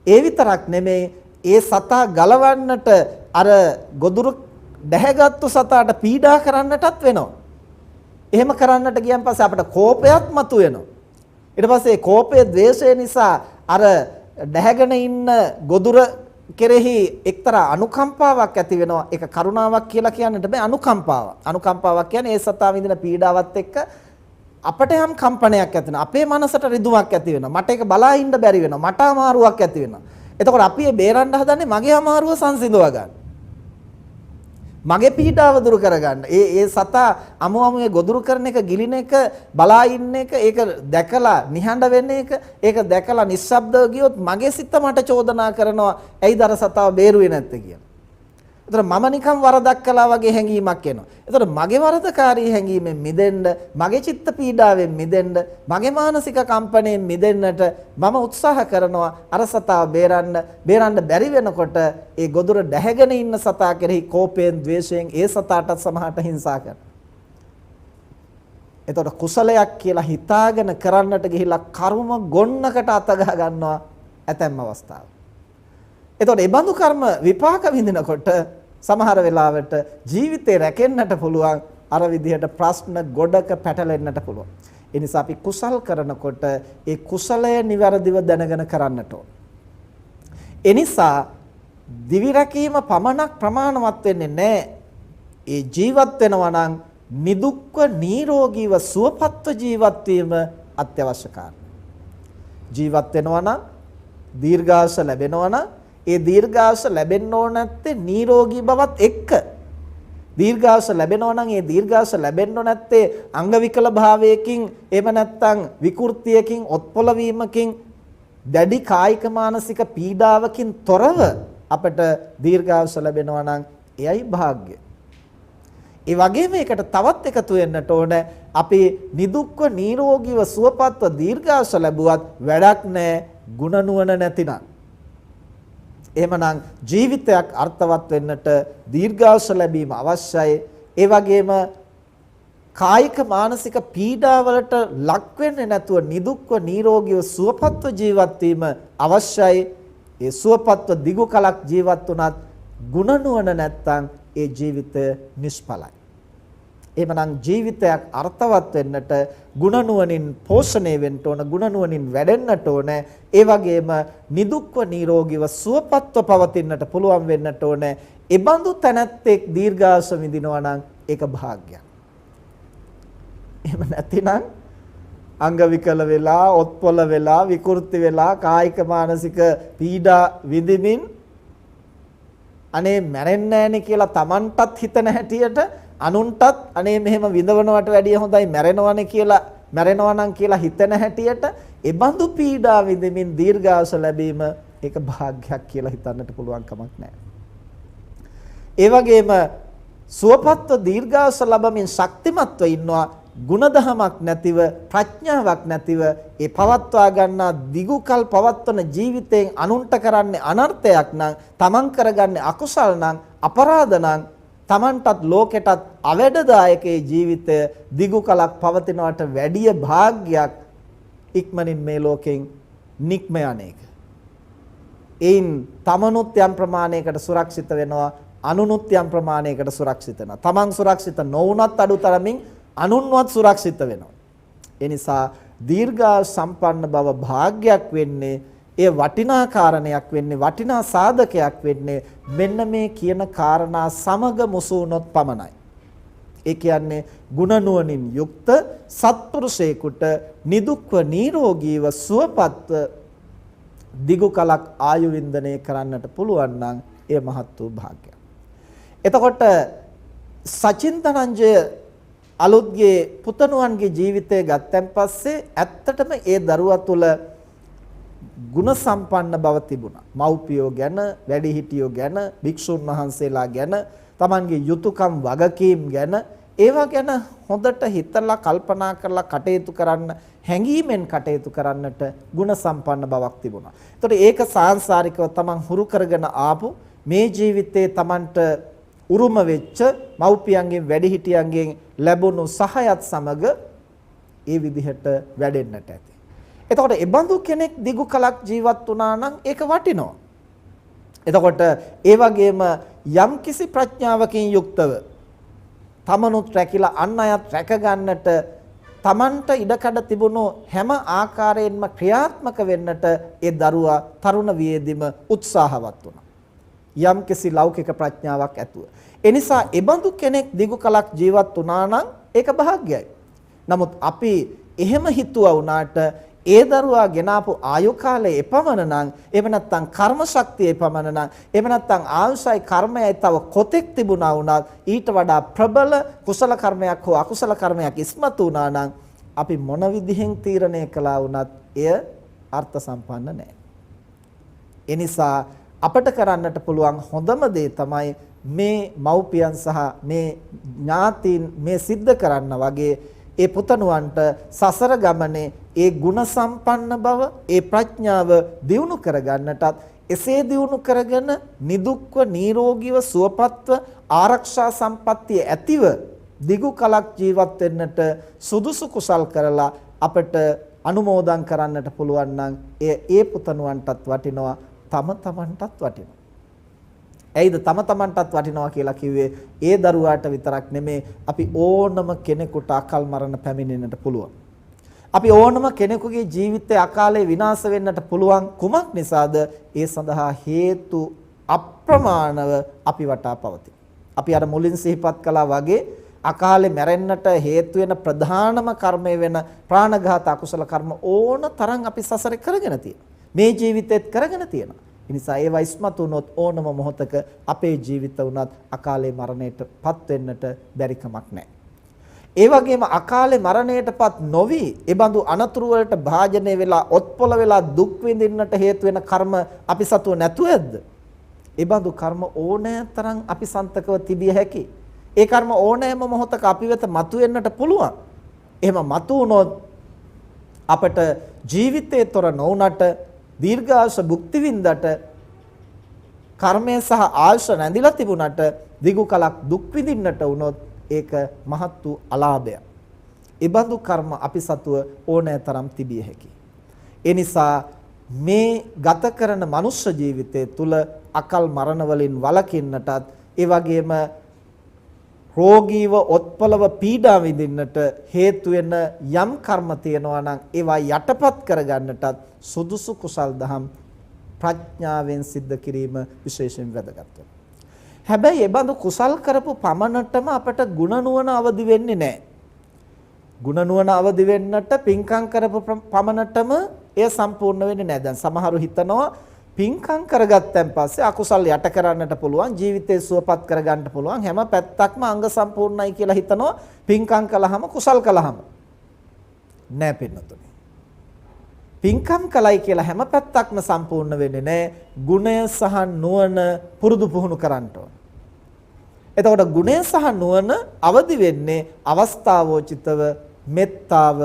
ඒ විතරක් නෙමෙයි ඒ සතා ගලවන්නට අර ගොදුරු දැහැගත්තු සතාට පීඩා කරන්නටත් වෙනවා. එහෙම කරන්නට ගියන් පස්සේ අපිට කෝපයත් මතුවෙනවා. ඊට පස්සේ කෝපයේ ද්වේෂය නිසා අර දැහැගෙන ඉන්න ගොදුර කෙරෙහි එක්තරා අනුකම්පාවක් ඇති වෙනවා. ඒක කරුණාවක් කියලා කියන්නට බෑ, අනුකම්පාවක්. අනුකම්පාවක් කියන්නේ ඒ සතා විඳින පීඩාවත් එක්ක අපට යම් කම්පනයක් ඇති වෙනවා. අපේ මනසට රිදුමක් ඇති වෙනවා. මට ඒක බලා ඉන්න බැරි වෙනවා. මට අමාරුවක් ඇති වෙනවා. එතකොට අපි මේ බේරන්න හදන්නේ මගේ අමාරුව සංසිඳව ගන්න. මගේ පීඩාව දුරු කරගන්න. ඒ සතා අමුමේ ගොදුරු කරන එක, ගිලින එක, බලා ඉන්න එක, ඒක දැකලා නිහඬ වෙන්න එක, ඒක දැකලා නිශ්ශබ්දව ගියොත් මගේ සිත මට චෝදනා කරනවා ඇයිද අර සතාව බේරුවේ නැත්තේ කියලා. එතකොට මම නිකන් වරදක් කළා වගේ හැඟීමක් එනවා. එතකොට මගේ වරදකාරී හැඟීමෙන් මිදෙන්න, මගේ චිත්ත පීඩාවෙන් මිදෙන්න, මගේ මානසික කම්පණයෙන් මිදෙන්නට මම උත්සාහ කරනවා අර සතාව බේරන්න බැරි වෙනකොට ඒ ගොදුර දැහැගෙන ඉන්න සතා කෙරෙහි කෝපයෙන්, ද්වේෂයෙන් ඒ සතාටත් සමහරට හිංසා කරනවා. එතකොට කුසලයක් කියලා හිතාගෙන කරන්නට ගිහිලා කර්ම ගොන්නකට අත ගහ ගන්නවා ඇතැම් අවස්ථාවල. එතකොට ඒ බඳු කර්ම විපාක විඳිනකොට සමහර වෙලාවට ජීවිතේ රැකෙන්නට පුළුවන් අර විදිහට ප්‍රශ්න ගොඩක පැටලෙන්නට පුළුවන්. ඒ නිසා අපි කුසල් කරනකොට ඒ කුසලය નિවරදිව දැනගෙන කරන්නට ඕන. ඒ නිසා දිවි රැකීම පමණක් ප්‍රමාණවත් වෙන්නේ නැහැ. ඒ ජීවත් වෙනවා නම් නිදුක්ව නිරෝගීව සුවපත්ව ජීවත් වීම අත්‍යවශ්‍ය කාරණා. ජීවත් වෙනවා නම් දීර්ඝාස ලැබෙනවා නම් ඒ දීර්ඝාස ලැබෙන්න ඕන නැත්තේ නිරෝගී බවත් එක්ක. දීර්ඝාස ලැබෙනවා නම් ඒ දීර්ඝාස ලැබෙන්න ඕන නැත්තේ අංග විකල භාවයකින්, එහෙම නැත්නම් විකෘතියකින්, ඔත්පොළ වීමකින්, දැඩි කායික මානසික පීඩාවකින් තොරව අපට දීර්ඝාස ලැබෙනවා නම් එයයි වාග්ය. ඒ වගේම ඒකට තවත් එකතු වෙන්නට ඕන අපි නිදුක්ව නිරෝගීව සුවපත්ව දීර්ඝාස ලැබුවත් වැඩක් නැහැ ගුණ නුවණ නැතිනම්. එහෙමනම් ජීවිතයක් අර්ථවත් වෙන්නට දීර්ඝාස ලැබීම අවශ්‍යයි. ඒ වගේම කායික මානසික පීඩාවලට ලක් වෙන්නේ නැතුව නිදුක්ව නිරෝගීව සුවපත්ව ජීවත් වීම අවශ්‍යයි. ඒ සුවපත්ව දිගු කලක් ජීවත් වුණත් ගුණ නුවණ නැත්නම් ඒ ජීවිතය නිෂ්ඵලයි. එහෙමනම් ජීවිතයක් අර්ථවත් වෙන්නට ගුණ නුවණින් පෝෂණය වෙන්න ඕන, ගුණ නුවණින් වැඩෙන්නට ඕන. ඒ වගේම නිදුක්ව නිරෝගීව සුවපත්ව පවතින්නට පුළුවන් වෙන්නට ඕන. ඒ බඳු තැනැත්තෙක් දීර්ඝාස විඳිනවා නම් ඒක භාග්‍යයක්. එහෙම නැතිනම් අංග විකල වෙලා, ඔත්පොළ වෙලා, විකෘති වෙලා, කායික මානසික පීඩා විඳිමින් අනේ මැරෙන්නේ නැහනේ කියලා Tamanටත් හිතන හැටියට අනුන්ටත් අනේ මෙහෙම විඳවනවට වැඩිය හොඳයි මැරෙනවනේ කියලා, මැරෙනවා නම් කියලා හිතන හැටියට ඒ බඳු පීඩා විඳින්මින් දීර්ඝාස ලැබීම ඒක භාග්‍යයක් කියලා හිතන්නට පුළුවන් කමක් නැහැ. ඒ වගේම සුවපත්ව දීර්ඝාස ලැබමින් ශක්තිමත්ව ඉන්නවා ගුණධමයක් නැතිව, ප්‍රඥාවක් නැතිව ඒ පවත්වා ගන්නා දිගුකල් පවත්වන ජීවිතයෙන් අනුන්ට කරන්නේ අනර්ථයක් නම්, තමන් කරගන්නේ අකුසල් නම්, අපරාධ නම්, තමන්ටත් ලෝකෙටත් අවැඩදායකේ ජීවිතය දිගු කලක් පවතිනවට වැඩිය භාග්‍යයක් ඉක්මනින් මේ ලෝකෙන් නික්ම යන්නේක. එයින් තමනුත් යම් ප්‍රමාණයකට සුරක්ෂිත වෙනවා, අනුනුත් යම් ප්‍රමාණයකට සුරක්ෂිත වෙනවා. තමන් සුරක්ෂිත නොවුනත් අඩුතරමින් අනුන්වත් සුරක්ෂිත වෙනවා. ඒ නිසා දීර්ඝායු සම්පන්න බව භාග්‍යයක් වෙන්නේ, ඒ වටිනා කාරණයක් වෙන්නේ, වටිනා සාධකයක් වෙන්නේ මෙන්න මේ කියන කාරණා සමග මුසු වුණොත් පමණයි. ඒ කියන්නේ ගුණ නුවණින් යුක්ත සත්පුරුෂයෙකුට නිදුක්ව නිරෝගීව සුවපත්ව දිගු කලක් ආයු වින්දනය කරන්නට පුළුවන් නම් එය මහත් වූ භාග්‍යයක්. එතකොට සචින් ධනංජය අලුත්ගේ පුතණුවන්ගේ ජීවිතය ගත්තන් පස්සේ ඇත්තටම ඒ දරුවා තුළ ගුණ සම්පන්න බව තිබුණා. මව්පියෝ ගැන, වැඩිහිටියෝ ගැන, භික්ෂුන් වහන්සේලා ගැන, තමන්ගේ යුතුයකම් වගකීම් ගැන, ඒවා ගැන හොඳට හිතලා කල්පනා කරලා කටයුතු කරන්න, හැඟීමෙන් කටයුතු කරන්නට ගුණ සම්පන්න බවක් තිබුණා. ඒතකොට ඒක සාංශාරිකව තමන් හුරු කරගෙන ආපු මේ ජීවිතේ තමන්ට උරුම වෙච්ච මව්පියන්ගෙන්, වැඩිහිටියන්ගෙන් ලැබුණු සහයත් සමග ඒ විදිහට වැඩෙන්නට ඇති. එතකොට ඒ බඳු කෙනෙක් දිගු කලක් ජීවත් වුණා නම් ඒක වටිනවා. එතකොට ඒ වගේම යම්කිසි ප්‍රඥාවකින් යුක්තව තමනුත් රැකිලා අන් අයත් රැක ගන්නට තමන්ට ඉඩකඩ තිබුණු හැම ආකාරයෙන්ම ක්‍රියාත්මක වෙන්නට ඒ දරුවා තරුණ වියේදීම උත්සාහවත් වුණා. යම්කිසි ලෞකික ප්‍රඥාවක් ඇතුව. ඒ නිසා ඒ බඳු කෙනෙක් දිගු කලක් ජීවත් වුණා නම් ඒක භාග්‍යයි. නමුත් අපි එහෙම හිතුවා වුණාට ඒ දරුවා ගෙනාපු ආයු කාලය එපමණ නම්, එහෙම නැත්නම් කර්ම ශක්තිය එපමණ නම්, එහෙම නැත්නම් ආයුෂයි කර්මයයි තව කොතෙක් තිබුණා වුණත් ඊට වඩා ප්‍රබල කුසල කර්මයක් හෝ අකුසල කර්මයක් ඉස්මතු වුණා නම් අපි මොන විදිහෙන් තීරණය කළා වුණත් එය අර්ථ සම්පන්න නැහැ. ඒ නිසා අපට කරන්නට පුළුවන් හොඳම දේ තමයි මේ මව්පියන් සහ මේ ඥාතීන් මේ සිද්ධ කරන්න වගේ ඒ පුතණුවන්ට සසර ගමනේ ඒ ගුණ සම්පන්න බව, ඒ ප්‍රඥාව දියුණු කරගන්නටත්, එසේ දියුණු කරගෙන නිදුක්ව නිරෝගීව සුවපත්ව ආරක්ෂා සම්පත්තිය ඇතිව දිගු කලක් ජීවත් වෙන්නට සුදුසු කුසල් කරලා අපට අනුමෝදන් කරන්නට පුළුවන් නම් ඒ පුතණුවන්ටත් වටිනවා, තම තමන්ටත් වටිනවා. ඇයිද තම තමන්ටත් වටිනවා කියලා කිව්වේ? ඒ දරුවාට විතරක් නෙමේ, අපි ඕනම කෙනෙකුට අකල් මරණ පැමිණෙන්නට පුළුවන්. අපි ඕනම කෙනෙකුගේ ජීවිතය අකාලේ විනාශ වෙන්නට පුළුවන්. කුමක් නිසාද? ඒ සඳහා හේතු අප්‍රමාණව අපි වටා පවතී. අපි අර මුලින් සිහිපත් කළා වගේ අකාලේ මැරෙන්නට හේතු වෙන ප්‍රධානම කර්මය වෙන ප්‍රාණඝාත අකුසල කර්ම ඕන තරම් අපි සසරේ කරගෙන තියෙනවා. මේ ජීවිතෙත් කරගෙන තියෙනවා. ඒ නිසා ඒවා ඉස්මතු වුණොත් ඕනම මොහොතක අපේ ජීවිත උනත් අකාලේ මරණයටපත් වෙන්නට බැරි කමක් නැහැ. ඒ වගේම අකාලේ මරණයටපත් නොවි ඒ බඳු අනතුරු වලට භාජනය වෙලා ඔත්පොළ වෙලා දුක් විඳින්නට හේතු වෙන කර්ම අපි සතුව නැතුවද? ඒ බඳු කර්ම ඕනෑතරම් අපි සන්තකව තිබිය හැකි. ඒ කර්ම ඕනෑම මොහොතක අපි වෙත මතුවෙන්නට පුළුවන්. එහෙම මතු වුණොත් අපට ජීවිතේ තොර නොවුනට දීර්ඝාස භුක්ති විඳට කර්මය සහ ආයුෂ නැඳිලා තිබුණට දිගු කලක් දුක් විඳින්නට වුණොත් ඒක මහත් වූ අලාභයක්. ඒ බඳු කර්ම අපි සතුව ඕනෑතරම් තිබිය හැකියි. ඒ නිසා මේ ගත කරන මනුෂ්‍ය ජීවිතය තුළ අකල් මරණ වලින් වළකින්නටත් ඒ වගේම රෝගීව ඔත්පලව පීඩා විඳින්නට හේතු වෙන යම් කර්ම තියෙනවා නම් ඒවා යටපත් කරගන්නටත් සුදුසු කුසල් දහම් ප්‍රඥාවෙන් සිද්ධ කිරීම විශේෂයෙන් වැදගත් වෙනවා. හැබැයි ඒ බඳු කුසල් කරපු පමණටම අපට ගුණ නුවණ අවදි වෙන්නේ නැහැ. ගුණ නුවණ අවදි වෙන්නට පින්කම් කරපු පමණටම එය සම්පූර්ණ වෙන්නේ නැහැ. දැන් සමහරු හිතනවා පින්කම් කරගත්තන් පස්සේ අකුසල් යට කරන්නට පුළුවන්, ජීවිතේ සුවපත් කරගන්න පුළුවන්, හැම පැත්තක්ම අංග සම්පූර්ණයි කියලා හිතනවා. පින්කම් කළාම කුසල් කළාම නෑ පින්නතුනි. පින්කම් කළයි කියලා හැම පැත්තක්ම සම්පූර්ණ වෙන්නේ නෑ. ගුණය සහ නුවණ පුරුදු පුහුණු කරන්න ඕන. එතකොට ගුණය සහ නුවණ අවදි වෙන්නේ අවස්ථාවෝචිතව මෙත්තාව,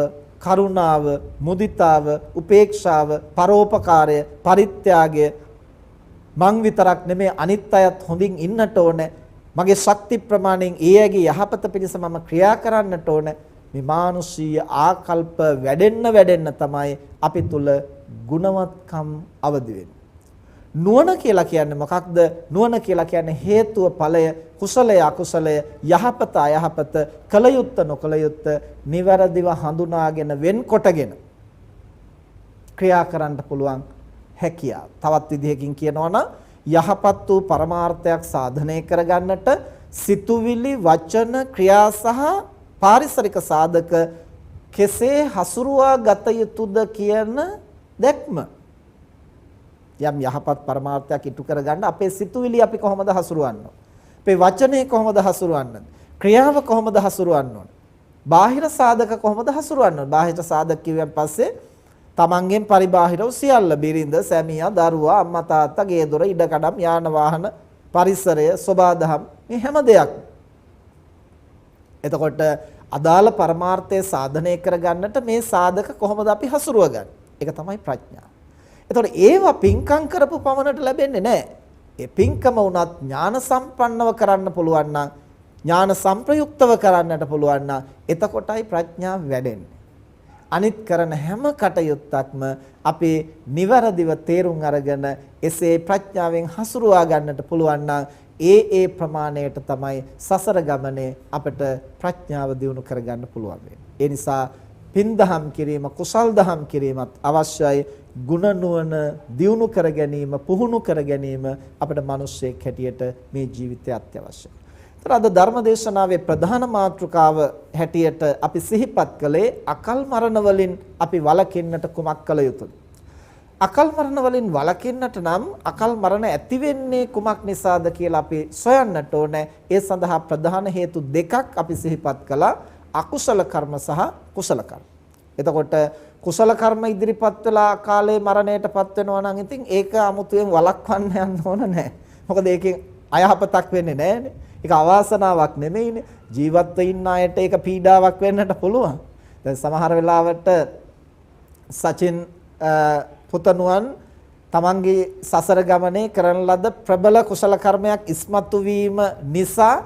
කරුණාව, මුදිතාව, උපේක්ෂාව, පරෝපකාරය, පරිත්‍යාගය, මං විතරක් නෙමෙයි අනිත් අයත් හොඳින් ඉන්නට ඕනේ. මගේ ශක්ති ප්‍රමාණයෙන් ඒ අයගේ යහපත පිණිස මම ක්‍රියා කරන්නට ඕනේ. මේ මානුෂීය ආකල්ප වැඩෙන්න තමයි අපි තුල ගුණවත්කම් අවදි වෙන්නේ. නුවණ කියලා කියන්නේ මොකක්ද? නුවණ කියලා කියන්නේ හේතුව ඵලය, කුසලය අකුසලය, යහපත අයහපත, කල යුත්ත නොකල යුත්ත නිවැරදිව හඳුනාගෙන වෙන්කොටගෙන ක්‍රියා කරන්න පුළුවන් හැකියාව. තවත් විදිහකින් කියනවා නම් යහපත් වූ පරමාර්ථයක් සාධනය කරගන්නට සිතුවිලි, වචන, ක්‍රියා සහ පාරිසරික සාධක කෙසේ හසුරුවා ගත යුතුද කියන දැක්ම. යම් යහපත් පරමාර්ථයක් ඉටු කරගන්න අපේ සිතුවිලි අපි කොහොමද හසුරවන්නේ? අපේ වචනේ කොහොමද හසුරවන්නේ? ක්‍රියාව කොහොමද හසුරවන්නේ? බාහිර සාධක කොහොමද හසුරවන්නේ? බාහිර සාධක කියුවෙන් පස්සේ තමන්ගෙන් පරිබාහිරව සියල්ල, බිරිඳ, සැමියා, දරුවා, අම්මා තාත්තා, ගේ දොර, ඉඩකඩම්, යාන වාහන, පරිසරය, සබාදහම්, මේ හැම දෙයක්. එතකොට අදාළ පරමාර්ථය සාධනය කරගන්නට මේ සාධක කොහොමද අපි හසුරවගන්නේ? ඒක තමයි ප්‍රඥාව. එතකොට ඒවා පින්කම් කරපු පමණට ලැබෙන්නේ නැහැ. ඒ පින්කම උනත් ඥාන සම්පන්නව කරන්න පුළුවන් නම්, ඥාන සංප්‍රයුක්තව කරන්නට පුළුවන් නම් එතකොටයි ප්‍රඥාව වැඩෙන්නේ. අනිත් කරන හැම කටයුත්තක්ම අපි නිවැරදිව තේරුම් අරගෙන එසේ ප්‍රඥාවෙන් හසුරුවා ගන්නට පුළුවන් නම් ඒ ප්‍රමාණයට තමයි සසර ගමනේ අපිට ප්‍රඥාව දියුණු කරගන්න පුළුවන් වෙන්නේ. ඒ නිසා පින් දහම් කිරීම, කුසල් දහම් කිරීමත් අවශ්‍යයි. ගුණ නුවණ දියුණු කර ගැනීම, පුහුණු කර ගැනීම අපිට මිනිස්සෙක් හැටියට මේ ජීවිතය අත්‍යවශ්‍යයි. අද ධර්ම දේශනාවේ ප්‍රධාන මාතෘකාව හැටියට අපි සිහිපත් කළේ අකල් මරණ වලින් අපි වළකින්නට කුමක් කළ යුතුද? අකල් මරණ වලින් වළකින්නට නම් අකල් මරණ ඇති වෙන්නේ කුමක් නිසාද කියලා අපි සොයන්නට ඕනේ. ඒ සඳහා ප්‍රධාන හේතු දෙකක් අපි සිහිපත් කළා. අකුසල කර්ම සහ කුසල කර්ම. එතකොට කුසල කර්ම ඉදිරිපත් වෙලා කාලේ මරණයටපත් වෙනවා නම් ඉතින් ඒක 아무තුවෙන් වළක්වන්න යන්න ඕන නැහැ. මොකද ඒකෙන් අයහපතක් වෙන්නේ නැහැනේ. ඒක අවාසනාවක් නෙමෙයිනේ. ජීවත්ව ඉන්න අයට ඒක පීඩාවක් වෙන්නට පුළුවන්. දැන් සමහර වෙලාවට සචින් පුතණුවන් තමන්ගේ සසර ගමනේ කරන ලද ප්‍රබල කුසල කර්මයක් ඉස්මතු වීම නිසා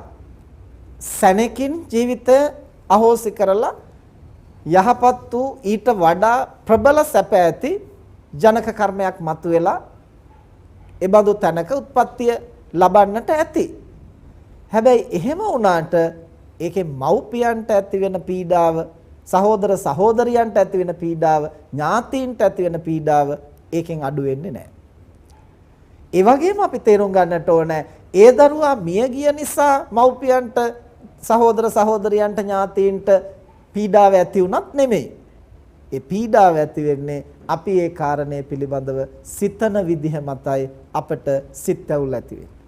සැනකින් ජීවිතය අහෝසි කරලා යහපත් වූ ඊට වඩා ප්‍රබල සැප ඇති ජනක කර්මයක් මතුවෙලා එබඳු තැනක උත්පත්තිය ලබන්නට ඇති. හැබැයි එහෙම වුණාට ඒකේ මව්පියන්ට ඇති වෙන පීඩාව, සහෝදර සහෝදරියන්ට ඇති වෙන පීඩාව, ඥාතීන්ට ඇති වෙන පීඩාව ඒකෙන් අඩු වෙන්නේ නැහැ. ඒ වගේම අපි තේරුම් ගන්නට ඕනේ ඒ දරුවා මිය ගිය නිසා මව්පියන්ට, සහෝදර සහෝදරියන්ට, ඥාතීන්ට පීඩාව ඇති වුණත් නෙමෙයි. ඒ පීඩාව ඇති වෙන්නේ අපි ඒ කාරණේ පිළිබඳව සිතන විදිහ මතයි අපට සිත් ඇවුල් ඇති වෙන්නේ.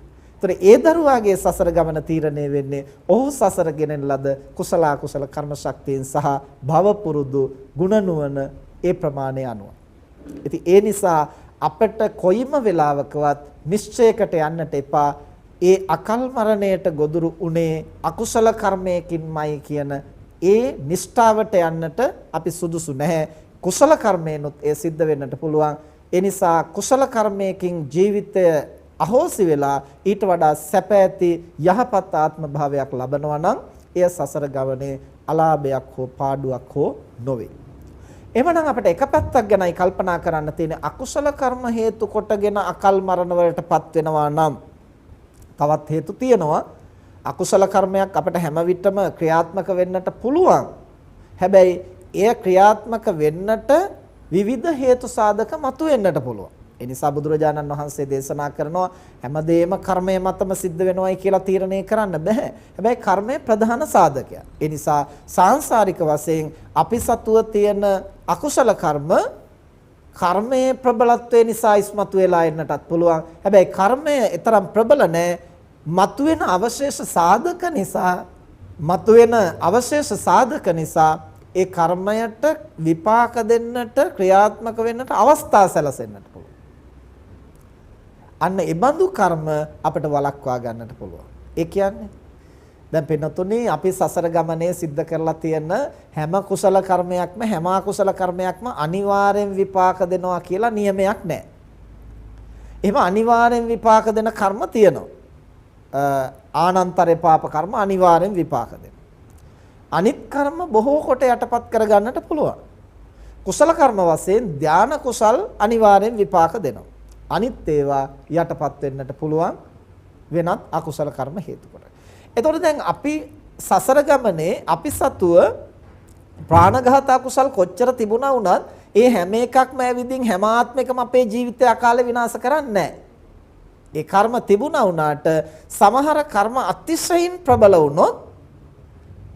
ඒතර ඒ දරුවාගේ සසර ගමන තීරණය වෙන්නේ ඔහු සසර ගෙනෙන ලද කුසල අකුසල කර්ම ශක්තියෙන් සහ භව පුරුදු ගුණ නුවණ ඒ ප්‍රමාණය අනුව. ඉතින් ඒ නිසා අපට කොයිම වෙලාවකවත් නිශ්චයකට යන්නට එපා ඒ අකල් මරණයට ගොදුරු උනේ අකුසල කර්මයකින්මයි කියන ඒ නිෂ්ඨාවට යන්නට අපි සුදුසු නැහැ. කුසල කර්මයෙන්ුත් ඒ සිද්ධ වෙන්නට පුළුවන්. ඒ නිසා කුසල කර්මයකින් ජීවිතය අහෝසි වෙලා ඊට වඩා සැප ඇති යහපත් ආත්ම භාවයක් ලබනවා නම් එය සසර ගමනේ අලාභයක් හෝ පාඩුවක් හෝ නොවේ. එhmenan අපිට එක පැත්තක් ගැනයි කල්පනා කරන්න තියෙන්නේ. අකුසල කර්ම හේතු කොටගෙන අකල් මරණ වලටපත් වෙනවා නම් තවත් හේතු තියෙනවා. අකුසල කර්මයක් අපිට හැම විටම ක්‍රියාත්මක වෙන්නට පුළුවන්. හැබැයි එය ක්‍රියාත්මක වෙන්නට විවිධ හේතු සාධක මතුවෙන්නට පුළුවන්. ඒ නිසා බුදුරජාණන් වහන්සේ දේශනා කරනවා හැමදේම කර්මය මතම සිද්ධ වෙනවයි කියලා තීරණය කරන්න බෑ. හැබැයි කර්මය ප්‍රධාන සාධකයක්. ඒ නිසා සාංශාරික වශයෙන් අපි සතුව තියෙන අකුසල කර්මයේ ප්‍රබලත්වය නිසා ඉස්මතු වෙලා එන්නටත් පුළුවන්. හැබැයි කර්මය තරම් ප්‍රබල නැහැ. මතුවෙන අවශේෂ සාධක නිසා ඒ කර්මයට විපාක දෙන්නට, ක්‍රියාත්මක වෙන්නට අවස්ථා සැලසෙන්නට පුළුවන්. අන්න ඒ බඳු කර්ම අපිට වළක්වා ගන්නට පුළුවන්. ඒ කියන්නේ දැන් පින්නතුනේ අපි සසර ගමනේ සිද්ධ කරලා තියෙන හැම කුසල කර්මයක්ම, හැම අකුසල කර්මයක්ම අනිවාර්යෙන් විපාක දෙනවා කියලා නියමයක් නැහැ. එහෙම අනිවාර්යෙන් විපාක දෙන කර්ම තියෙනවා. ආනන්තරේ පාප කර්ම අනිවාර්යෙන් විපාක දෙනවා. අනිත් කර්ම බොහෝ කොට යටපත් කරගන්නට පුළුවන්. කුසල කර්ම වශයෙන් ධාන කුසල් අනිවාර්යෙන් විපාක දෙනවා. අනිත් ඒවා යටපත් වෙන්නට පුළුවන් වෙනත් අකුසල කර්ම හේතු කොට. එතකොට දැන් අපි සසර ගමනේ අපි සතුව ප්‍රාණඝාත අකුසල් කොච්චර තිබුණා වුණත් ඒ හැම එකක්ම ඇවිදින් හැම ආත්මයකම අපේ ජීවිතය අකාලේ විනාශ කරන්නේ නැහැ. ඒ කර්ම තිබුණා වුණාට සමහර කර්ම අතිශයින් ප්‍රබල වුණොත්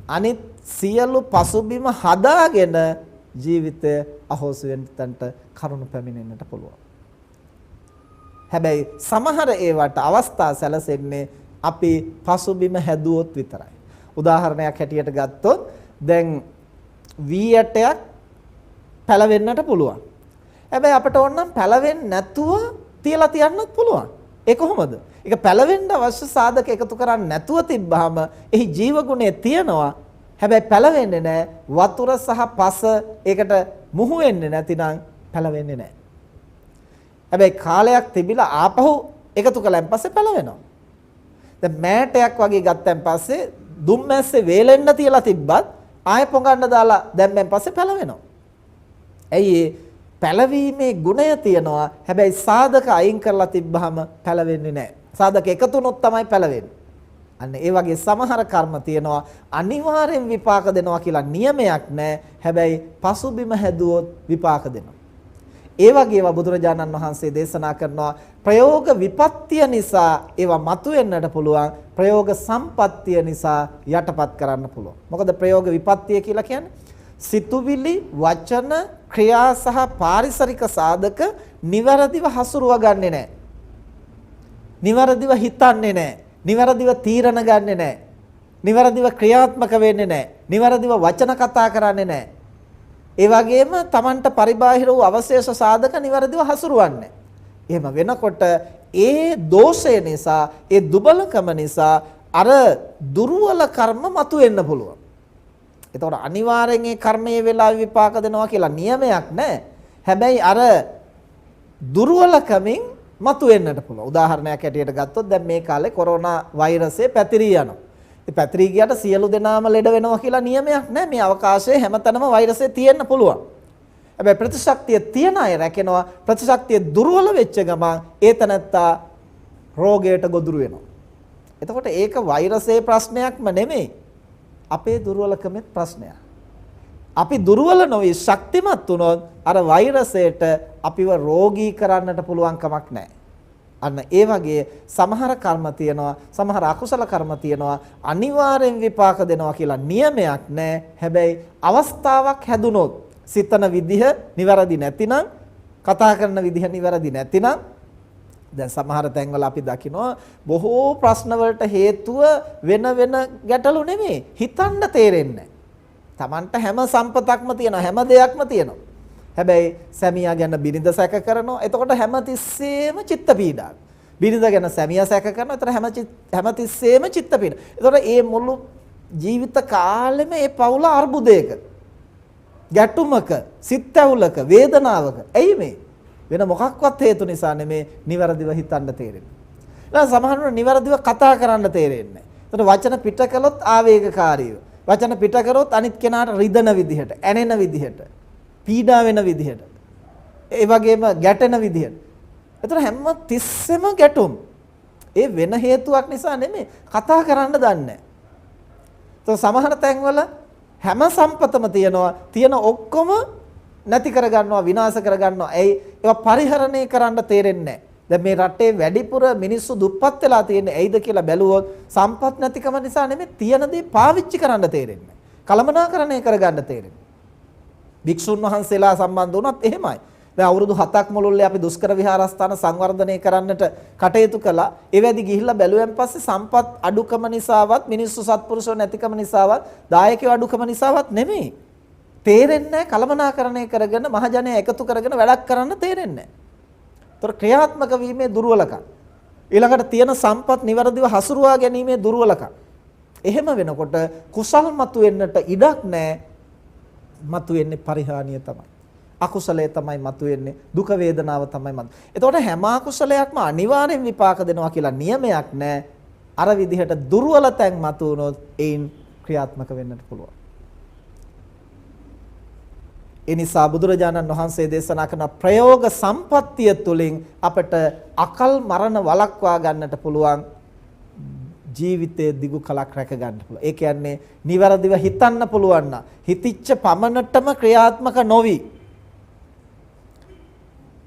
අනිත් සියලු පසුබිම හදාගෙන ජීවිතය අහෝසි වෙන්නට කරුණු පැමිණෙන්නට පුළුවන්. හැබැයි සමහර ඒවට අවස්ථා සැලසෙන්නේ අපි පසුබිම හැදුවොත් විතරයි. උදාහරණයක් හැටියට ගත්තොත් දැන් වී ඇටයක් පැලවෙන්නට පුළුවන්. හැබැයි අපිට ඕනනම් පැලවෙන්නේ නැතුව තියලා තියන්නත් පුළුවන්. ඒ කොහොමද? ඒක පැලවෙන්න අවශ්‍ය සාධක එකතු කරන්නේ නැතුව තිබ්බහම එහි ජීව ගුණය තියෙනවා. හැබැයි පැලවෙන්නේ නැහැ. වතුර සහ පස ඒකට මුහු වෙන්නේ නැතිනම් පැලවෙන්නේ නැහැ. හැබැයි කාලයක් තිබිලා ආපහු එකතු කළාන් පස්සේ පැලවෙනවා. දැන් මෑටයක් වගේ ගත්තන් පස්සේ දුම්මැස්සේ වේලෙන්න තියලා තිබ්බත් ආයෙ පොඟන්න දාලා දැම්මෙන් පස්සේ පැලවෙනවා. ඇයි පැලවීමේ ගුණය තියනවා. හැබැයි සාධක අයින් කරලා තිබ්බහම පැලවෙන්නේ නැහැ. සාධක එකතු වුණොත් තමයි පැලවෙන්නේ. අන්න ඒ වගේ සමහර කර්ම තියනවා අනිවාර්යෙන් විපාක දෙනවා කියලා නියමයක් නැහැ. හැබැයි පසුබිම හැදුවොත් විපාක දෙනවා. ඒ වගේ ඒවා බුදුරජාණන් වහන්සේ දේශනා කරනවා ප්‍රයෝග විපත්තිය නිසා ඒවා මතුවෙන්නට පුළුවන් ප්‍රයෝග සම්පත්තිය නිසා යටපත් කරන්න පුළුවන්. මොකද ප්‍රයෝග විපත්තිය කියලා කියන්නේ සිතුවිලි වචන ක්‍රියා සහ පාරිසරික සාධක නිවැරදිව හසුරුව ගන්නෙ නැහැ. නිවැරදිව හිතන්නේ නැහැ. නිවැරදිව තීරණ ගන්නෙ නැහැ. නිවැරදිව ක්‍රියාත්මක වෙන්නේ නැහැ. නිවැරදිව වචන කතා කරන්නේ නැහැ. ඒ වගේම Tamanට පරිබාහිර වූ අවශේෂ සාධක නිවැරදිව හසුරුවන්නේ. එහෙම වෙනකොට ඒ දෝෂය නිසා, ඒ දුබලකම නිසා අර දුර්වල කර්ම මතුවෙන්න පුළුවන්. එතකොට අනිවාර්යෙන් ඒ කර්මයේ වෙලාව විපාක දෙනවා කියලා නියමයක් නැහැ. හැබැයි අර දුර්වලකමින් මතුවෙන්නට පුළුවන්. උදාහරණයක් ඇටියට ගත්තොත් දැන් මේ කාලේ කොරෝනා වෛරසය පැතිරී යනවා. ඉතින් පැතිරී ගියට සියලු දෙනාම ලෙඩ වෙනවා කියලා නියමයක් නැහැ. මේ අවකාශයේ හැමතැනම වෛරසය තියෙන්න පුළුවන්. හැබැයි ප්‍රතිශක්තිය තියන අය රැකෙනවා. ප්‍රතිශක්තිය දුර්වල වෙච්ච ගමන් ඒ තනත්තා රෝගයට ගොදුරු වෙනවා. එතකොට ඒක වෛරසයේ ප්‍රශ්නයක්ම නෙමෙයි. අපේ දුර්වලකමේ ප්‍රශ්නයක්. අපි දුර්වල නොවි ශක්තිමත් වුණොත් අර වෛරසයට අපිව රෝගී කරන්නට පුළුවන් කමක් නැහැ. අන්න ඒ වගේ සමහර කර්ම තියෙනවා, සමහර අකුසල කර්ම තියෙනවා, අනිවාර්යෙන් විපාක දෙනවා කියලා නියමයක් නැහැ. හැබැයි අවස්ථාවක් හැදුනොත් සිතන විදිහ නිවැරදි නැතිනම්, කතා කරන විදිහ නිවැරදි නැතිනම්, දැන් සමහර තැන්වල අපි දකිනවා බොහෝ ප්‍රශ්න වලට හේතුව වෙන ගැටලු නෙමෙයි, හිතන්න තේරෙන්නේ නැහැ. Tamanට හැම සම්පතක්ම තියෙනවා, හැම දෙයක්ම තියෙනවා. හැබැයි සැමියා ගැන බිරිඳ සැක කරනවා. එතකොට හැමතිස්සෙම චිත්ත පීඩාවක්. බිරිඳ ගැන සැමියා සැක කරනවා. එතකොට හැමතිස්සෙම චිත්ත පීඩාවක්. එතකොට මේ මුළු ජීවිත කාලෙම මේ පවුල අර්බුදයක, ගැටුමක, සිත් ඇවුලක, වේදනාවක. ඇයි මේ? වෙන මොකක්වත් හේතු නිසා නෙමේ, නිවැරදිව හිතන්න තේරෙන්නේ. ඊළඟ සමහරවිට නිවැරදිව කතා කරන්න තේරෙන්නේ නැහැ. එතකොට වචන පිට කළොත් ආවේගකාරීව, වචන පිට කරොත් අනිත් කෙනාට රිදෙන විදිහට, ඇනෙන විදිහට, පීඩා වෙන විදිහට, ඒ වගේම ගැටෙන විදිහට. ඒතර හැම තිස්සෙම ගැටුම්. ඒ වෙන හේතුවක් නිසා නෙමෙයි, කතා කරන්න දන්නේ නැහැ. සමහර තැන්වල හැම සම්පතම තියෙන ඔක්කොම නැති කරගන්නවා, විනාශ කරගන්නවා. ඒවා පරිහරණය කරන්න තේරෙන්නේ නැහැ. දැන් මේ රටේ වැඩිපුර මිනිස්සු දුප්පත් වෙලා තියෙන්නේ ඇයිද කියලා බැලුවොත් සම්පත් නැතිකම නිසා නෙමෙයි, තියෙන දේ පාවිච්චි කරන්න තේරෙන්නේ නැහැ. කළමනාකරණය කරගන්න තේරෙන්නේ. භික්ෂුන් වහන්සේලා සම්බන්ධ වුණත් එහෙමයි. දැන් අවුරුදු 7ක් මුළුල්ලේ අපි දුෂ්කර විහාරස්ථාන සංවර්ධනය කරන්නට කටයුතු කළා. ඒ වැඩි ගිහිල්ලා බැලුවෙන් පස්සේ සම්පත් අඩුකම නිසාවත්, මිනිස්සු සත්පුරුෂෝ නැතිකම නිසාවත්, දායකයෝ අඩුකම නිසාවත් නෙමෙයි. තේරෙන්නේ නැහැ, කළමනාකරණය කරගෙන මහජනය එකතු කරගෙන වැඩක් කරන්න තේරෙන්නේ නැහැ. ඒතර ක්‍රියාත්මක වීමේ දුර්වලකම්. ඊළඟට තියෙන සම්පත් નિවරදිව හසුරුවා ගැනීමේ දුර්වලකම්. එහෙම වෙනකොට කුසල් මතුවෙන්නට ඉඩක් නැහැ. මතුවෙන්නේ පරිහානිය තමයි. අකුසලයේ තමයි මතුවෙන්නේ, දුක වේදනාව තමයි මතුවෙන්නේ. එතකොට හැම අකුසලයක්ම අනිවාර්යෙන් විපාක දෙනවා කියලා නියමයක් නැහැ. අර විදිහට දුර්වල තැන් මතුවනොත් ඒන් ක්‍රියාත්මක වෙන්නට පුළුවන්. ඒ නිසා බුදුරජාණන් වහන්සේ දේශනා කරන ප්‍රයෝග සම්පත්තිය තුළින් අපට අකල් මරණ වළක්වා ගන්නට පුළුවන්, ජීවිතයේ දිගු කලක් රැක ගන්න පුළුවන්. ඒ කියන්නේ නිවැරදිව හිතන්න පුළුවන් නම්, හිතිච්ච පමණටම ක්‍රියාත්මක නොවි.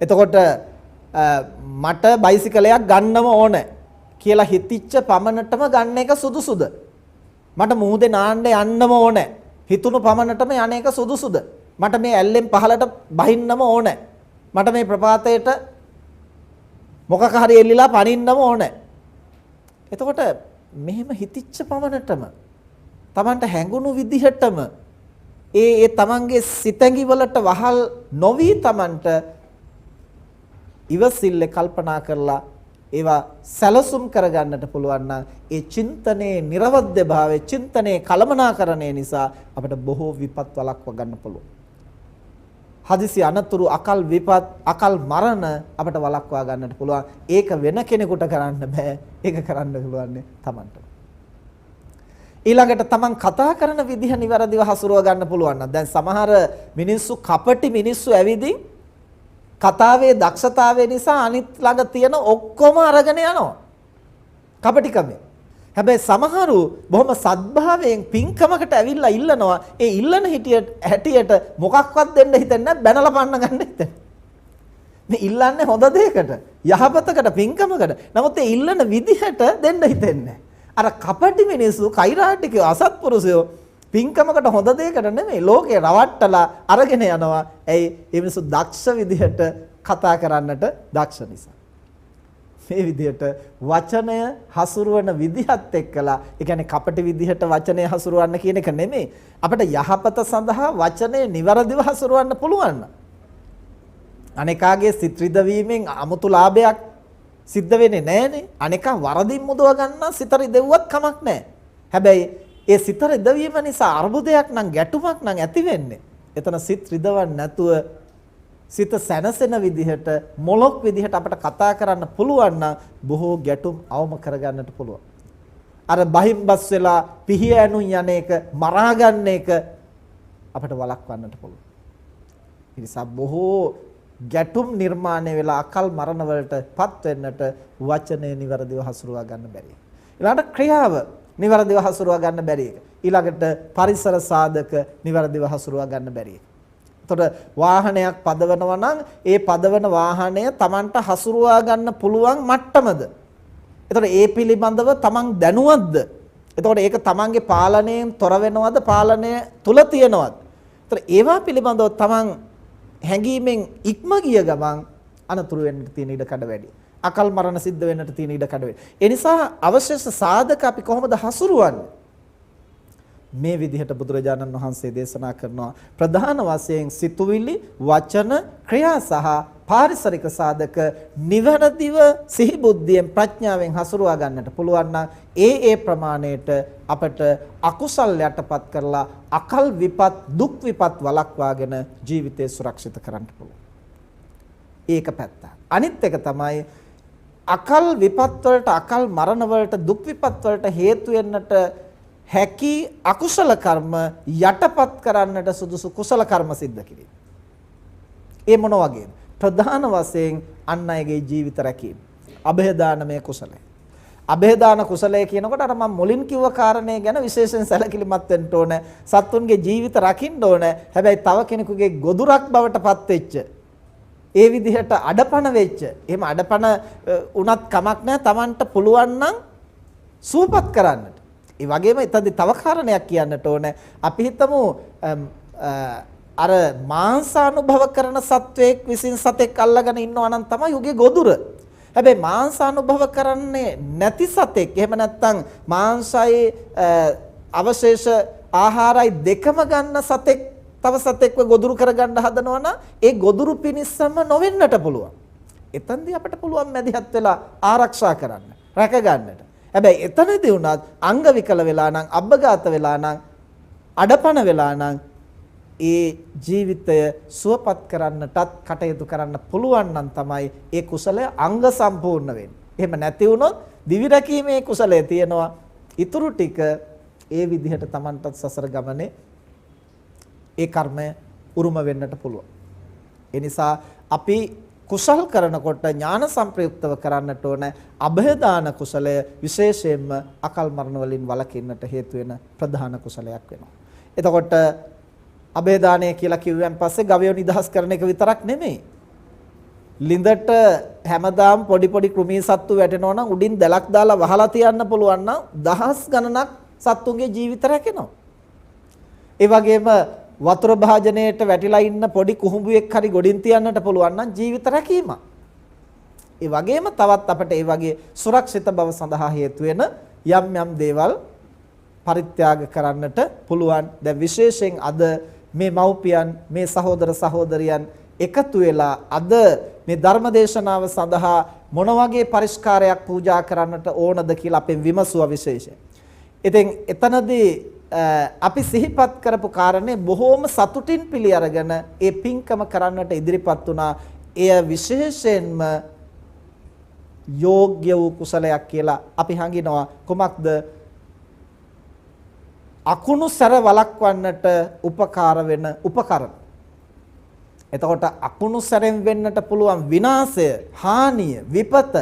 එතකොට මට බයිසිකලයක් ගන්නම ඕන කියලා හිතිච්ච පමණටම ගන්න එක සුදුසුද? මට මුහුදේ නාන්න යන්නම ඕන, හිතුණු පමණටම යන එක සුදුසුද? මට මේ ඇල්ලෙන් පහලට බහින්නම ඕන, මට මේ ප්‍රපාතයට මොකක් හරි එල්ලිලා පනින්නම ඕන. එතකොට මෙහෙම හිතිච්ච පමණටම, Tamanට හැඟුණු විදිහටම ඒ තමන්ගේ සිතැඟි වලට වහල් නොවි Tamanට ඉවසිල්ලේ කල්පනා කරලා ඒවා සැලසුම් කරගන්නට පුළුවන් නම් ඒ චින්තනයේ නිර්වද්‍යභාවයේ, චින්තනයේ කලමනාකරණය නිසා අපිට බොහෝ විපත් වළක්වා ගන්න පුළුවන්. හදිසි අනතුරු, අකල් විපත්, අකල් මරණ අපිට වළක්වා ගන්නට පුළුවන්. ඒක වෙන කෙනෙකුට කරන්න බෑ. ඒක කරන්න පුළුවන් Tamanට. ඊළඟට Taman කතා කරන විදිහ නිවැරදිව හසුරුව ගන්න පුළුවන් නම්, දැන් සමහර මිනිස්සු, කපටි මිනිස්සු ඇවිදින් කතාවේ දක්ෂතාවය නිසා අනිත් ළඟ තියෙන ඔක්කොම අරගෙන යනවා. කපටිකමෙන්. හැබැයි සමහරු බොහොම සද්භාවයෙන් පින්කමකට ඇවිල්ලා ඉල්ලනවා. ඒ ඉල්ලන හැටියට මොකක්වත් දෙන්න හිතෙන්නේ නැහැ, බැනලා පන්න ගන්න හිතෙන. මේ ඉල්ලන්නේ හොඳ දෙයකට, යහපතකට, පින්කමකට. නමුත් ඒ ඉල්ලන විදිහට දෙන්න හිතෙන්නේ. අර කපටි මිනිස්සු, කෛරාටිකයෝ, අසත්පුරුෂයෝ පින්කමකට හොඳ දෙයකට නෙමෙයි ලෝකේ රවට්ටලා අරගෙන යනවා. ඇයි? මේ මිනිස්සු දක්ෂ විදිහට කතා කරන්නට දක්ෂ නිසා. මේ විදිහට වචනය හසුරුවන විදිහත් එක්කලා, ඒ කියන්නේ කපටි විදිහට වචනය හසුරුවන්න කියන එක නෙමෙයි. අපිට යහපත සඳහා වචනය નિවරදිව හසුරුවන්න පුළුවන්. අනේකාගේ සිත් රිදවීමෙන් 아무තු ලාභයක් සිද්ධ වෙන්නේ නැහනේ. අනේකා වරදින් මුදව ගන්න සිත රිදෙව්වත් කමක් නැහැ. හැබැයි ඒ සිත රිදවීම නිසා අර්බුදයක් නම් ගැටුමක් නම් ඇති වෙන්නේ. එතන සිත් රිදවන්න නැතුව සිත සැනසෙන විදිහට, මොලොක් විදිහට අපිට කතා කරන්න පුළුවන් නම් බොහෝ ගැටුම් අවම කරගන්නට පුළුවන්. අර බහිම්බස් වෙලා පිහිය ඇනුන් යන එක, මරා ගන්න එක අපිට වළක්වන්නට පුළුවන්. ඒ නිසා බොහෝ ගැටුම් නිර්මාණය වෙලා අකල් මරණ වලටපත් වෙන්නට වචනේ નિවරදිව හසුරුවා ගන්න බැරි. ඊළඟට ක්‍රියාව નિවරදිව හසුරුවා ගන්න බැරි එක. ඊළඟට පරිසර සාධක નિවරදිව හසුරුවා ගන්න බැරි එක. එතකොට වාහනයක් පදවනවා නම් ඒ පදවන වාහනය Tamanට හසුරුවා ගන්න පුළුවන් මට්ටමද? එතකොට ඒ පිළිබඳව Taman දැනුවත්ද? එතකොට ඒක Tamanගේ පාලනයෙන් තොර වෙනවද? පාලනය තුල තියනවද? එතකොට ඒවා පිළිබඳව Taman හැඟීමෙන් ඉක්ම ගිය ගමන් අනතුරු වෙන්න තියෙන ඉඩ කඩ වැඩි. අකල් මරණ සිද්ධ වෙන්නට තියෙන ඉඩ කඩ වැඩි. ඒ නිසා අවශේෂ සාධක අපි කොහොමද හසුරුවන්නේ? මේ විදිහට බුදුරජාණන් වහන්සේ දේශනා කරනවා ප්‍රධාන වශයෙන් සිතුවිලි, වචන, ක්‍රියා සහ පාරිසරික සාධක නිවැරදිව සිහි බුද්ධියෙන් ප්‍රඥාවෙන් හසුරුවා ගන්නට පුළුවන් නම් ඒ ප්‍රමාණයට අපට අකුසල් යටපත් කරලා අකල් විපත්, දුක් විපත් වළක්වාගෙන ජීවිතය සුරක්ෂිත කරන්න පුළුවන්. ඒක පැත්ත. අනිත් එක තමයි අකල් විපත් වලට, අකල් මරණ වලට, දුක් විපත් වලට හේතු වෙන්නට හැකි අකුසල කර්ම යටපත් කරන්නට සුදුසු කුසල කර්ම සිද්ධ කිරීම. ඒ මොන වගේද? ප්‍රධාන වශයෙන් අන් අයගේ ජීවිත රැකීම. અભේදානමය කුසලය. અભේදාන කුසලය කියනකොට අර මම මුලින් කිව්ව කාරණේ ගැන විශේෂයෙන් සැලකිලිමත් වෙන්න ඕන. සත්තුන්ගේ ජීවිත රකින්න ඕන. හැබැයි තව කෙනෙකුගේ ගොදුරක් බවට පත් වෙච්ච, ඒ විදිහට අඩපණ වෙච්ච, එහෙම අඩපණ උනත් කමක් නැහැ. Tamanට පුළුවන් නම් සුවපත් කරන්නට. ඒ වගේම එතනදී තව කාරණයක් කියන්නට ඕන. අපි හිතමු අර මාංශානුභව කරන සත්වයක් විසින් සතෙක් අල්ලගෙන ඉන්නවා නම් තමයි උගේ ගොදුර. හැබැයි මාංශානුභව කරන්නේ නැති සතෙක්, එහෙම නැත්නම් මාංශයි අවශේෂ ආහාරයි දෙකම ගන්න සතෙක් තව සතෙක්ව ගොදුරු කරගන්න හදනවා නම් ඒ ගොදුරු පිනිස්සම නොවෙන්නට පුළුවන්. එතෙන්දී අපිට පුළුවන් මැදිහත් වෙලා ආරක්ෂා කරන්න, රැක ගන්නට. හැබැයි එතනදී උනත් අංග විකල වෙලා නම්, අබ්බගාත වෙලා නම්, අඩපණ වෙලා නම් ඒ ජීවිතය සුවපත් කරන්නටත් කටයුතු කරන්න පුළුවන් නම් තමයි ඒ කුසලය අංග සම්පූර්ණ වෙන්නේ. එහෙම නැති වුණොත් දිවි රැකීමේ කුසලය තියෙනවා. ඊතුරු ටික ඒ විදිහට Tamanටත් සසර ගමනේ ඒ කර්මය උරුම වෙන්නට පුළුවන්. ඒ නිසා අපි කුසල් කරනකොට ඥාන සංප්‍රයුක්තව කරන්නට ඕන. અભේදාන කුසලය විශේෂයෙන්ම අකල් මරණ වලින් වළකින්නට හේතු වෙන ප්‍රධාන කුසලයක් වෙනවා. එතකොට අභේදානය කියලා කිව්වන් පස්සේ ගවයෝ නිදහස් කරන එක විතරක් නෙමෙයි. ලිඳට හැමදාම පොඩි පොඩි කෘමී සත්තු වැටෙනවා නම් උඩින් දැලක් දාලා වහලා තියන්න පුළුවන් නම් දහස් ගණනක් සත්තුන්ගේ ජීවිත රැකෙනවා. ඒ වගේම වතුර භාජනයේට වැටිලා ඉන්න පොඩි කුහුඹුවෙක් හරි ගොඩින් තියන්නට පුළුවන් නම් ජීවිත රැකීම. ඒ වගේම තවත් අපිට ඒ වගේ සුරක්ෂිත බව සඳහා හේතු වෙන යම් දේවල් පරිත්‍යාග කරන්නට පුළුවන්. දැන් විශේෂයෙන් අද මේ මව්පියන්, මේ සහෝදර සහෝදරියන් එකතු වෙලා අද මේ ධර්මදේශනාව සඳහා මොන වගේ පරිස්කාරයක් පූජා කරන්නට ඕනද කියලා අපෙන් විමසුවා විශේෂයෙන්. ඉතින් එතනදී අපි සිහිපත් කරපු කාරණේ බොහෝම සතුටින් පිළි අරගෙන ඒ පින්කම කරන්නට ඉදිරිපත් වුණා. එය විශේෂයෙන්ම යෝග්‍ය වූ කුසලයක් කියලා අපි හංගිනවා. කොමක්ද? අකුණු සැර වළක්වන්නට උපකාර වෙන උපකරණ. එතකොට අකුණු සැරෙන් වෙන්නට පුළුවන් විනාශය, හානිය, විපත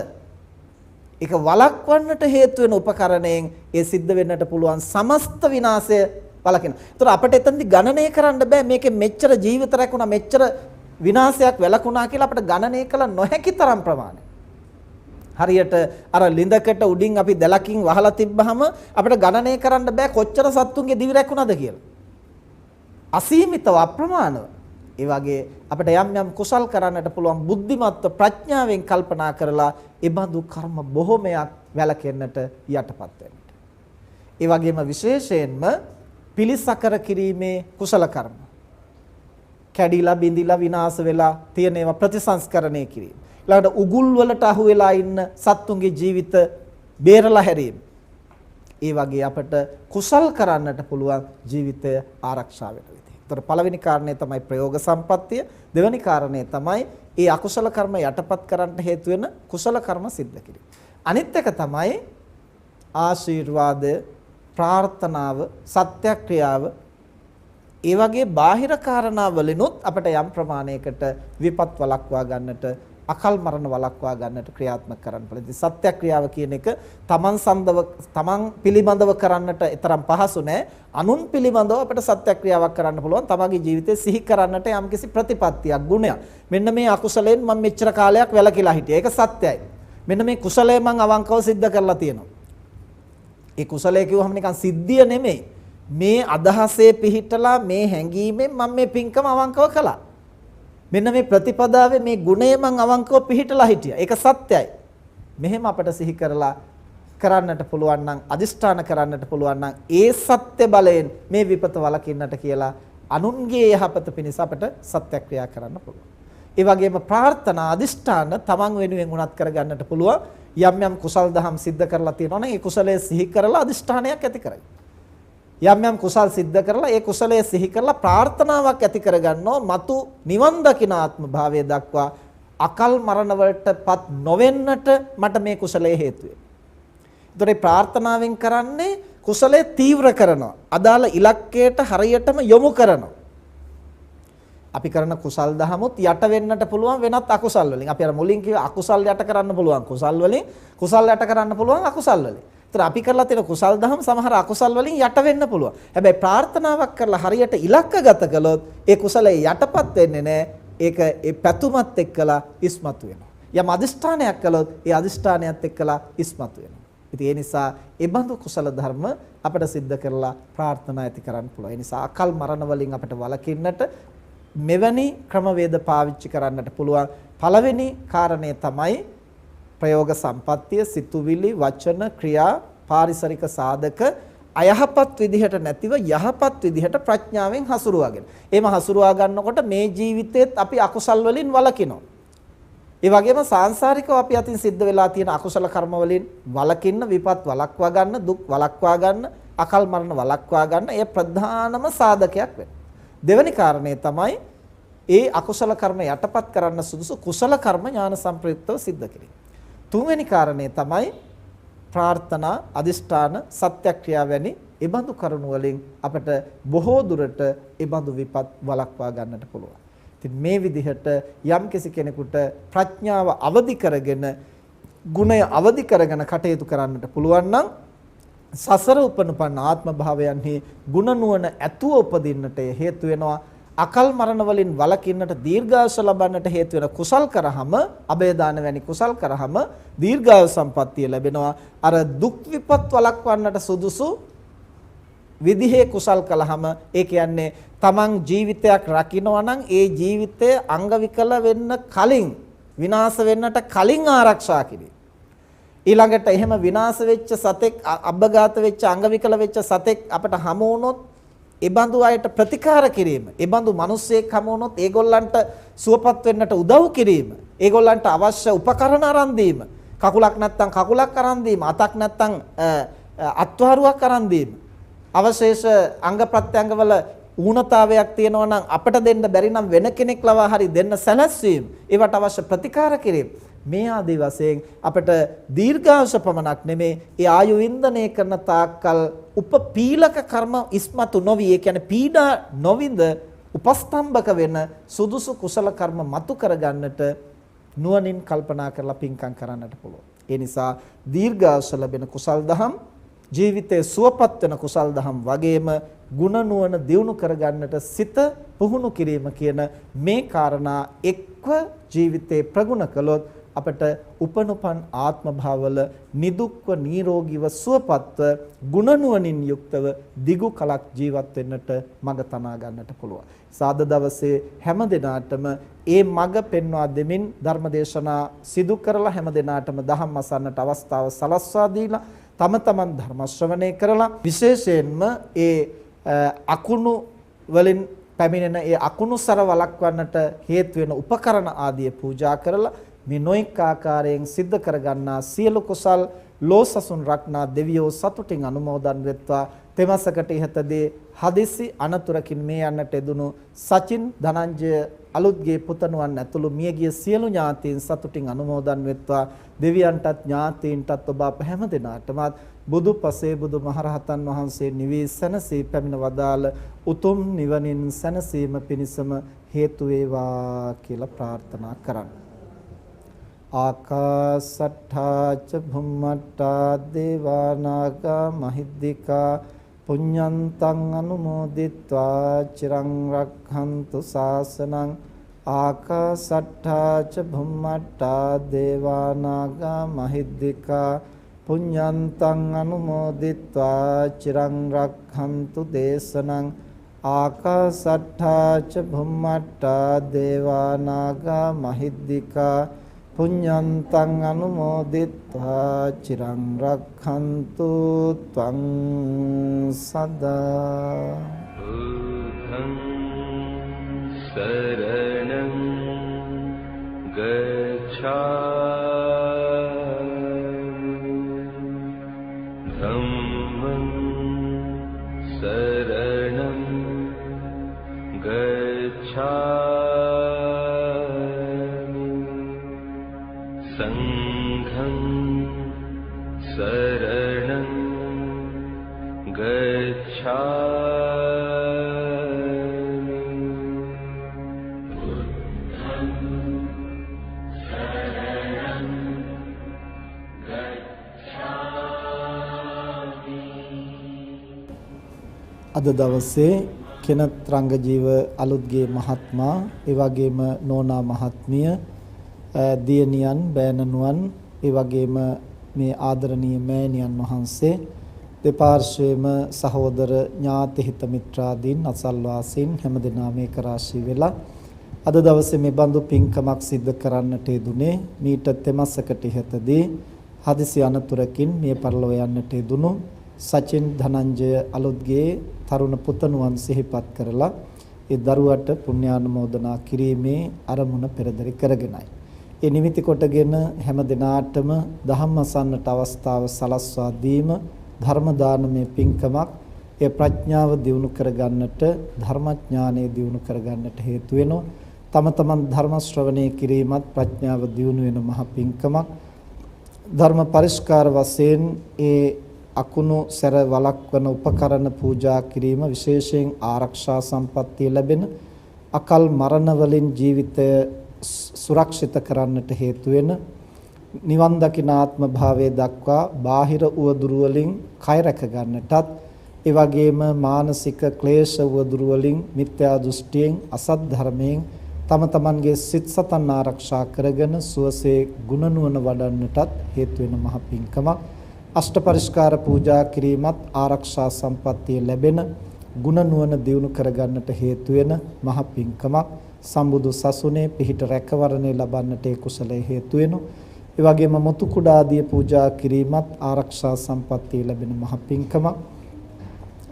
ඒක වළක්වන්නට හේතු වෙන උපකරණයෙන් ඒ සිද්ධ වෙන්නට පුළුවන් සමස්ත විනාශය වළකිනවා. ඒතර අපිට එතනදි ගණනය කරන්න බෑ මේකේ මෙච්චර ජීවිත රැකුණා, මෙච්චර විනාශයක් වැළකුණා කියලා අපිට ගණනය කළ නොහැකි තරම් ප්‍රමාණයක්. හරියට අර ලිඳකට උඩින් අපි දැලකින් වහලා තිබ්බහම අපිට ගණනය කරන්න බෑ කොච්චර සත්තුන්ගේ දිවි රැකුණාද කියලා. අසීමිතව අප්‍රමාණව. ඒ වගේ අපිට යම් යම් කුසල් කරන්නට පුළුවන් බුද්ධිමත්ව ප්‍රඥාවෙන් කල්පනා කරලා ඒ බඳු කර්ම බොහොමයක් වැළකෙන්නට යටපත් වෙන්නට. ඒ වගේම විශේෂයෙන්ම පිළිසකර කිරීමේ කුසල කර්ම. කැඩිලා බිඳිලා විනාශ වෙලා තියෙන ඒවා ප්‍රතිසංස්කරණය කිරීම. ඊළඟට උගුල් වලට අහු වෙලා ඉන්න සත්තුන්ගේ ජීවිත බේරලා හැරීම. ඒ වගේ අපිට කුසල් කරන්නට පුළුවන් ජීවිතය ආරක්ෂා වෙන විදිහ. ඒතර පළවෙනි කාරණය තමයි ප්‍රයෝග සම්පත්තිය. දෙවෙනි කාරණය තමයි ඒ අකුසල කර්ම යටපත් කරන්න හේතු වෙන කුසල කර්ම සිද්ධ කිරීම. අනිත් එක තමයි ආශිර්වාදය, ප්‍රාර්ථනාව, සත්‍යක්‍රියාව. ඒ වගේ බාහිර කාරණා වලිනුත් අපිට යම් ප්‍රමාණයකට විපත් වළක්වා ගන්නට, අකල් මරණ වළක්වා ගන්නට ක්‍රියාත්මක කරන්න පුළුවන්. ඉතින් සත්‍යක්‍රියාව කියන එක තමන් පිළිබඳව කරන්නට තරම් පහසු නෑ. අනුන් පිළිබඳව අපිට සත්‍යක්‍රියාවක් කරන්න පුළුවන්. තමන්ගේ ජීවිතේ සිහි කරන්නට යම්කිසි ප්‍රතිපත්තියක්, ගුණයක්. මෙන්න මේ අකුසලයෙන් මම මෙච්චර කාලයක් වැළකීලා හිටියා. ඒක සත්‍යයි. මෙන්න මේ කුසලය මම අවංකව සිද්ධ කරලා තියෙනවා. ඒ කුසලය කිව්වහම නිකන් සිද්ධිය නෙමෙයි. මේ අදහසේ පිහිටලා මේ හැඟීමෙන් මම මේ පින්කම අවංකව කළා. මෙන්න මේ ප්‍රතිපදාවේ මේ ගුණය මම අවංකව පිහිටලා හිටියා. ඒක සත්‍යයි. මෙහෙම අපිට සිහි කරලා කරන්නට පුළුවන් නම්, අදිෂ්ඨාන කරන්නට පුළුවන් නම් ඒ සත්‍ය බලයෙන් මේ විපත වළකින්නට කියලා අනුන්ගේ යහපත පිණිස අපිට සත්‍යක්‍රියා කරන්න පුළුවන්. ඒ වගේම ප්‍රාර්ථනා, අදිෂ්ඨාන තමන් වෙනුවෙන් උනත් කරගන්නට පුළුවන්. යම් යම් කුසල් දහම් සිද්ධ කරලා තියෙනවා නම් ඒ කුසලයේ සිහි කරලා අදිෂ්ඨානයක් ඇති කරගන්න. යම් යම් කුසල් සිද්ධ කරලා ඒ කුසලයේ සිහි කරලා ප්‍රාර්ථනාවක් ඇති කරගන්නවා මතු නිවන් දකින ආත්ම භාවය දක්වා අකල් මරණ වලටපත් නොවෙන්නට මට මේ කුසලයේ හේතු වෙයි. ඒතර මේ ප්‍රාර්ථනාවෙන් කරන්නේ කුසලයේ තීව්‍ර කරනවා. අදාළ ඉලක්කයට හරියටම යොමු කරනවා. අපි කරන කුසල් දහමුත් යට වෙන්නට පුළුවන් වෙනත් අකුසල් වලින්. අපි අර මුලින් කිව්ව අකුසල් යට කරන්න පුළුවන් කුසල් වලින්, කුසල් යට කරන්න පුළුවන් අකුසල් වලින්. ඒතර අපි කරලා තියෙන කුසල් දහම් සමහර අකුසල් වලින් යට වෙන්න පුළුවන්. හැබැයි ප්‍රාර්ථනාවක් කරලා හරියට ඉලක්කගත කළොත් ඒ කුසලයේ යටපත් වෙන්නේ නැහැ. ඒක ඒ පැතුමත් එක්කලා ඉස්මතු වෙනවා. යම් අදිෂ්ඨානයක් කළොත් ඒ අදිෂ්ඨානයත් එක්කලා ඉස්මතු වෙනවා. ඉතින් ඒ නිසා ඒ බඳු කුසල ධර්ම අපිට සිද්ධ කරලා ප්‍රාර්ථනා ඇති කරන්න පුළුවන්. ඒ නිසා අකල් මරණ වලින් අපිට වළකින්නට මෙවැනි ක්‍රමවේද පාවිච්චි කරන්නට පුළුවන්. පළවෙනි කාරණය තමයි ප්‍රයෝග සම්පත්තිය, සිතුවිලි, වචන, ක්‍රියා, පාරිසරික සාධක අයහපත් විදිහට නැතිව යහපත් විදිහට ප්‍රඥාවෙන් හසුරුවාගෙන. එහෙම හසුරුවා ගන්නකොට මේ ජීවිතේත් අපි අකුසල් වලින් වළකිනවා. ඒ වගේම සාංශාරිකව අපි අතින් සිද්ධ වෙලා තියෙන අකුසල කර්ම වලින් වළකින්න, විපත් වළක්වා ගන්න, දුක් වළක්වා ගන්න, අකල් මරණ වළක්වා ගන්න ඒ ප්‍රධානම සාධකයක් වෙනවා. දෙවෙනි කාරණය තමයි ඒ අකුසල කර්ම යටපත් කරන්න සුදුසු කුසල කර්ම ඥාන සම්ප්‍රයුක්තව සිද්ධ කිරීම. තුන්වෙනි කාරණය තමයි ප්‍රාර්ථනා, අදිෂ්ඨාන, සත්‍යක්‍රියා වැනි ඒබඳු කරුණු වලින් අපට බොහෝ දුරට ඒබඳු විපත් වළක්වා ගන්නට පුළුවන්. ඉතින් මේ විදිහට යම්කිසි කෙනෙකුට ප්‍රඥාව අවදි කරගෙන, ගුණය අවදි කරගෙන කටයුතු කරන්නට පුළුවන් නම් සසර උපනුපන්න ආත්ම භාවයන්හි ගුණ නුවණ ඇතුව උපදින්නට හේතු වෙනවා. අකල් මරණ වලින් වළකින්නට, දීර්ඝායුෂ ලබන්නට හේතු වෙන කුසල් කරාම, අබය දාන වැනි කුසල් කරාම දීර්ඝායු සම්පන්නිය ලැබෙනවා. අර දුක් විපත් වළක්වන්නට සුදුසු විදිහේ කුසල් කළාම ඒ කියන්නේ තමන් ජීවිතයක් රකින්නවා නම් ඒ ජීවිතය අංග විකල වෙන්න කලින්, විනාශ වෙන්නට කලින් ආරක්ෂා කිරීම. ඊළඟට එහෙම විනාශ වෙච්ච සතෙක්, අබ්බගාත වෙච්ච, අංග විකල වෙච්ච සතෙක් අපට හමු වුණොත් ඒ බඳු අයට ප්‍රතිකාර කිරීම, ඒ බඳු මිනිස්සෙක් හමු වුණොත් ඒගොල්ලන්ට සුවපත් වෙන්නට උදව් කිරීම, ඒගොල්ලන්ට අවශ්‍ය උපකරණ අරන් දීම, කකුලක් නැත්තම් කකුලක් අරන් දීම, අතක් නැත්තම් අත්වාරුවක් අරන් දීම, අවශේෂ අංග ප්‍රත්‍යංගවල ඌනතාවයක් තියෙනවා නම් අපට දෙන්න බැරි නම් වෙන කෙනෙක් ලවා හරි දෙන්න සැලැස්වීම, ඒවට අවශ්‍ය ප්‍රතිකාර කිරීම, මේ ආදී වශයෙන් අපට දීර්ඝායුෂ පමණක් නෙමේ ඒ ආයු වින්දනය කරන තාක්කල් උපපීලක කර්ම ඉස්මතු නොවි, ඒ කියන්නේ පීඩා නොවිඳ උපස්තම්භක වෙන සුදුසු කුසල කර්ම මතු කරගන්නට නුවණින් කල්පනා කරලා පින්කම් කරන්නට පුළුවන්. ඒ නිසා දීර්ඝායුෂ ලැබෙන කුසල් දහම් ජීවිතයේ සුවපත් වෙන කුසල් දහම් වගේම ගුණ නුවණ දියුණු කරගන්නට සිත පුහුණු කිරීම කියන මේ කාරණා එක්ව ජීවිතේ ප්‍රගුණ කළොත් අපට උපනුපන් ආත්ම භාවවල නිදුක්ව නිරෝගීව සුවපත්ව ගුණ නුවණින් යුක්තව දිගු කලක් ජීවත් වෙන්නට මඟ තනා ගන්නට පුළුවන්. සාද දවසේ හැම දිනාටම ඒ මඟ පෙන්වා දෙමින් ධර්මදේශනා සිදු කරලා හැම දිනාටම දහම් අසන්නට අවස්ථාව සලස්වා දීලා තම තමන් ධර්ම ශ්‍රවණය කරලා විශේෂයෙන්ම ඒ අකුණු වලින් පැමිණෙන ඒ අකුණු සර වළක්වන්නට හේතු වෙන උපකරණ ආදිය පූජා කරලා මේ නොඑක ආකාරයෙන් සිද්ධ කරගන්නා සියලු කුසල් ලෝසසුන් රක්නා දෙවියෝ සතුටින් අනුමෝදන් වෙත්වා. තෙමසකට ඉහතදී හදිසි අනතුරකින් මේ යන්නට එදුණු සචින් ධනංජය අලුත්ගේ පුතණුවන් ඇතුළු මියගිය සියලු ඥාතීන් සතුටින් අනුමෝදන් වෙත්වා. දෙවියන්ටත් ඥාතීන්ටත් ඔබ අප හැම දිනාටමත් බුදු පසේ බුදු මහරහතන් වහන්සේ නිවී සැනසී පැමිණ වදාළ උතුම් නිවනින් සැනසීම පිණිසම හේතු වේවා කියලා ප්‍රාර්ථනා කරන්න. ආකාසට්ඨා ච භුම්මට්ඨා දේවා නාග මහිද්దికා පුඤ්ඤන්තං අනුමෝදිත්වා චිරං රක්ඛන්තු ශාසනං ආකාසට්ඨා ච භුම්මට්ඨා දේවා නාග මහිද්దికා පුඤ්ඤන්තං අනුමෝදිත්වා චිරං රක්ඛන්තු දේශනං ආකාසට්ඨා ච භුම්මට්ඨා දේවා නාග මහිද්దికා පුඤ්ඤන්තං අනුමෝදිත්වා චිරං රක්ඛන්තු ත්වං සදා. බුද්ධං සරණං ගච්ඡාමි ධම්මං සරණං ගච්ඡාමි සංඝං සරණං ගච්ඡාමි බුද්ධං සරණං ගච්ඡාමි. අද දවසේ කෙනත් රංගජීව අලුත්ගේ මහත්මයා ඒ වගේම නෝනා මහත්මිය දියණියන් බෑණනුවන් ඒ වගේම මේ ආදරණීය මෑණියන් වහන්සේ දෙපාර්ශ්වයේම සහෝදර ඥාති හිත මිත්‍රාදීන් අසල්වාසීන් හැමදෙනාම මේක රාශී වෙලා අද දවසේ මේ බඳු පින්කමක් සිද්ධ කරන්නට යෙදුනේ මීට තෙමසකට ඉහතදී හදිසි අනතුරකින් මිය පරලොව යන්නට යෙදුණු සචින් ධනංජය අලුත්ගේ තරුණ පුතණුවන් සිහිපත් කරලා ඒ දරුවට පුණ්‍යානුමෝදනා කිරීමේ අරමුණ පෙරදරි කරගෙනයි. ඒ නිමිති කොටගෙන හැම දිනාටම දහම් අසන්නට අවස්ථාව සලස්වා දීම ධර්ම දානමය පින්කමක්. ඒ ප්‍රඥාව දියුණු කරගන්නට ධර්මඥානය දියුණු කරගන්නට හේතු වෙනවා. තම තමන් ධර්ම ශ්‍රවණය කිරීමත් ප්‍රඥාව දියුණු වෙන මහ පින්කමක්. ධර්ම පරිස්කාර වශයෙන් ඒ අකුණු සැර වළක්වන උපකරණ පූජා කිරීම විශේෂයෙන් ආරක්ෂා සම්පත්තිය ලැබෙන අකල් මරණ වලින් ජීවිතය සුරක්ෂිත කරන්නට හේතු වෙන නිවන් දකින ආත්ම භාවයේ දක්වා බාහිර උවදුරු වලින් කය රැක ගන්නටත් ඒ වගේම මානසික ක්ලේශ උවදුරු වලින් මිත්‍යා දෘෂ්ටියෙන් අසත් ධර්මයෙන් තම තමන්ගේ සිත් සතන් ආරක්ෂා කරගෙන සුවසේ ගුණ නුවණ වඩන්නටත් හේතු වෙන මහ පිංකමක්. අෂ්ට පරිස්කාර පූජා කිරීමත් ආරක්ෂා සම්පත්තිය ලැබෙන ගුණ නුවණ දියුණු කරගන්නට හේතු වෙන මහ පිංකමක්. සම්බුදු සසුනේ පිහිට රැකවරණය ලබන්නට ඒ කුසලයේ හේතු වෙනවා. ඒ වගේම මුතු කුඩා ආදී පූජා කිරීමත් ආරක්ෂා සම්පත්තිය ලැබෙන මහ පිංකමක්.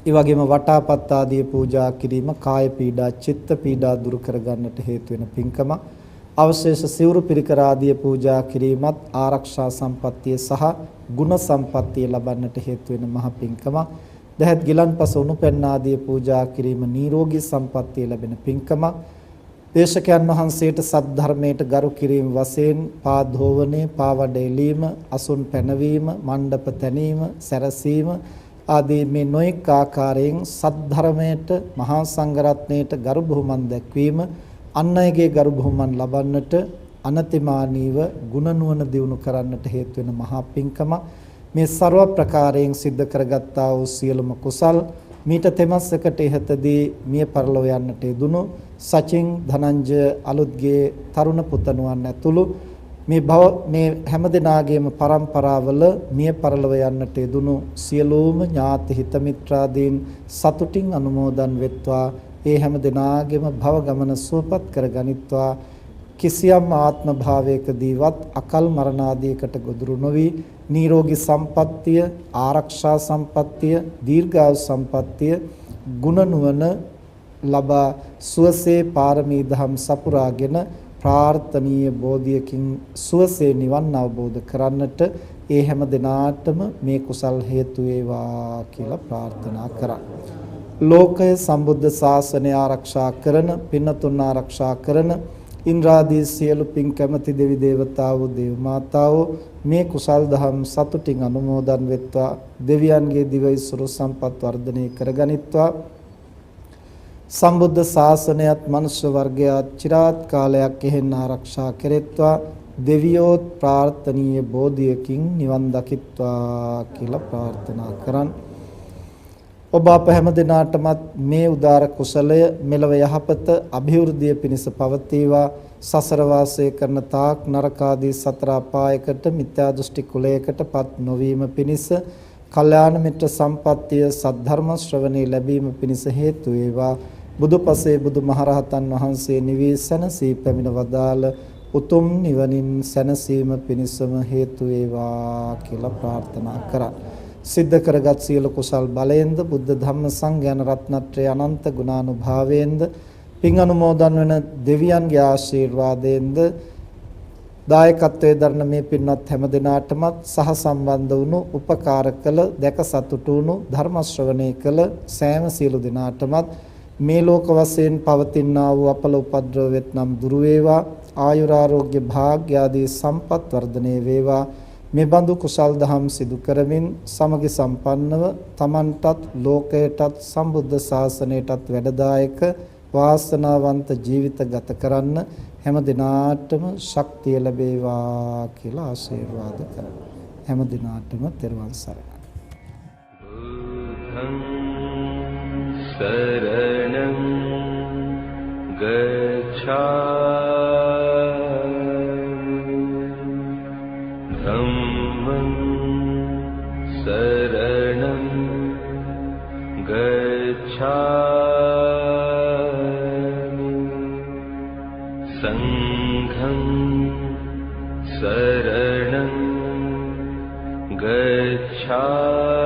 ඒ වගේම වටාපත් ආදී පූජා කිරීම කාය පීඩා චිත්ත පීඩා දුරු කරගන්නට හේතු වෙන පිංකමක්. අවශේෂ සිවුරු පිරිකර ආදී පූජා කිරීමත් ආරක්ෂා සම්පත්තිය සහ ගුණ සම්පත්තිය ලබන්නට හේතු වෙන මහ පිංකමක්. දහත් ගිලන්පස උණුපැන්න ආදී පූජා කිරීම නිරෝගී සම්පත්තිය ලැබෙන පිංකමක්. දේශකයන් වහන්සේට සද්ධර්මයට ගරු කිරීම වශයෙන් පාදෝවනේ පාවඩ එලීම අසුන් පැනවීම මණ්ඩප තැනීම සැරසීම ආදී මේ නොඑක ආකාරයෙන් සද්ධර්මයට මහා සංඝරත්නයට ගරු බුහුමන් දැක්වීම අන් අයගේ ගරු බුහුමන් ලබන්නට අනතිමානීව ගුණ නුවණ දියුණු කරන්නට හේතු වෙන මහා පිංකම මේ ਸਰව ප්‍රකාරයෙන් සිද්ධ කරගත්තා වූ සියලුම කුසල් මීට තෙමස්සකට ඉහතදී මිය පරලොව යන්නට යෙදුණු සචින් ධනංජය අලුත්ගේ තරුණ පුතණුවන් ඇතුළු මේ හැම දිනාගේම පරම්පරාවල මිය පරලොව යන්නට යෙදුණු සියලුම ඥාති හිත මිත්‍රාදීන් සතුටින් අනුමෝදන් වෙත්වා. ඒ හැම දිනාගේම භව ගමන සුවපත් කරගනිත්වා. කිසියම් ආත්ම භාවයකදීවත් අකල් මරණාදීකට ගොදුරු නොවි නිරෝගී සම්පත්තිය, ආරක්ෂා සම්පත්තිය, දීර්ඝායු සම්පත්තිය, ගුණ නුවණ ලබා සුවසේ පාරමී දහම් සපුරාගෙන ප්‍රාර්ථනීය බෝධියකින් සුවසේ නිවන් අවබෝධ කරන්නට ඒ හැම දිනාටම මේ කුසල් හේතු වේවා කියලා ප්‍රාර්ථනා කරා. ලෝකය සම්බුද්ධ ශාසනය ආරක්ෂා කරන, පින්නතුන් ආරක්ෂා කරන ඉන්ද්‍රාදී සියලු පින් කැමැති දෙවි දේවතාවෝ, දේව මාතාවෝ මේ කුසල් දහම් සතුටින් අනුමෝදන් වෙත්වා. දෙවියන්ගේ දිවයිසුරු සම්පත් වර්ධනය කරගනිත්වා. සම්බුද්ධ ශාසනයත් මනුෂ්‍ය වර්ගයාත් চিරාත් කාලයක් එහෙන් ආරක්ෂා කෙරෙත්වා. දෙවියෝත් ප්‍රාර්ථනීය බෝධියකින් නිවන් දකිත්වා කියලා ප්‍රාර්ථනා කරන්. ඔබ අප හැම දිනාටමත් මේ උදාර කුසලය මෙලව යහපත અભිවෘද්ධිය පිණිස පවතිවා. සසර වාසය කරන තාක් නරකාදී සතර අපායකට මිත්‍යා දෘෂ්ටි කුලයකටපත් නොවීම පිණිස, කල්යාණ මිත්‍ර සම්පත්තිය සද්ධර්ම ශ්‍රවණේ ලැබීම පිණිස හේතු වේවා. බුදුපසේ බුදුමහරහතන් වහන්සේ නිවී සැනසී පැමිණ වදාළ උතුම් නිවනින් සැනසීම පිණිසම හේතු වේවා කියලා ප්‍රාර්ථනා කරා. සිද්ධ කරගත් සියලු කුසල් බලයෙන්ද බුද්ධ ධම්ම සංඝයාන රත්නත්‍රය අනන්ත ගුණානුභාවයෙන්ද පින් අනුමෝදන් වන දෙවියන්ගේ ආශිර්වාදයෙන්ද දායකත්වයේ දරන මේ පින්වත් හැම දිනාටමත් සහ සම්බන්ධ වුණු උපකාර කළ දැක සතුටු වුණු ධර්ම ශ්‍රවණය කළ සෑම සියලු දිනාටමත් මේ ලෝක වශයෙන් පවතිනා වූ අපල උපද්‍රව වෙත්නම් දුරු වේවා. ආයුරාෝග්‍ය භාග්‍ය ආදී සම්පත් වර්ධනය වේවා. මේ බඳු කුසල් දහම් සිදු කරමින් සමගි සම්පන්නව තමන්ටත් ලෝකයටත් සම්බුද්ධ ශාසනයටත් වැඩදායක වාසනාවන්ත ජීවිත ගත කරන්න හැම දිනාටම ශක්තිය ලැබේවා කියලා ආශිර්වාද කරමි. හැම දිනාටම තෙරුවන් සරණයි. බුද්ධං සරණං ගච්ඡාමි ධම්මං සරණං ගච්ඡාමි සංඝං සරණං ගච්ඡාමි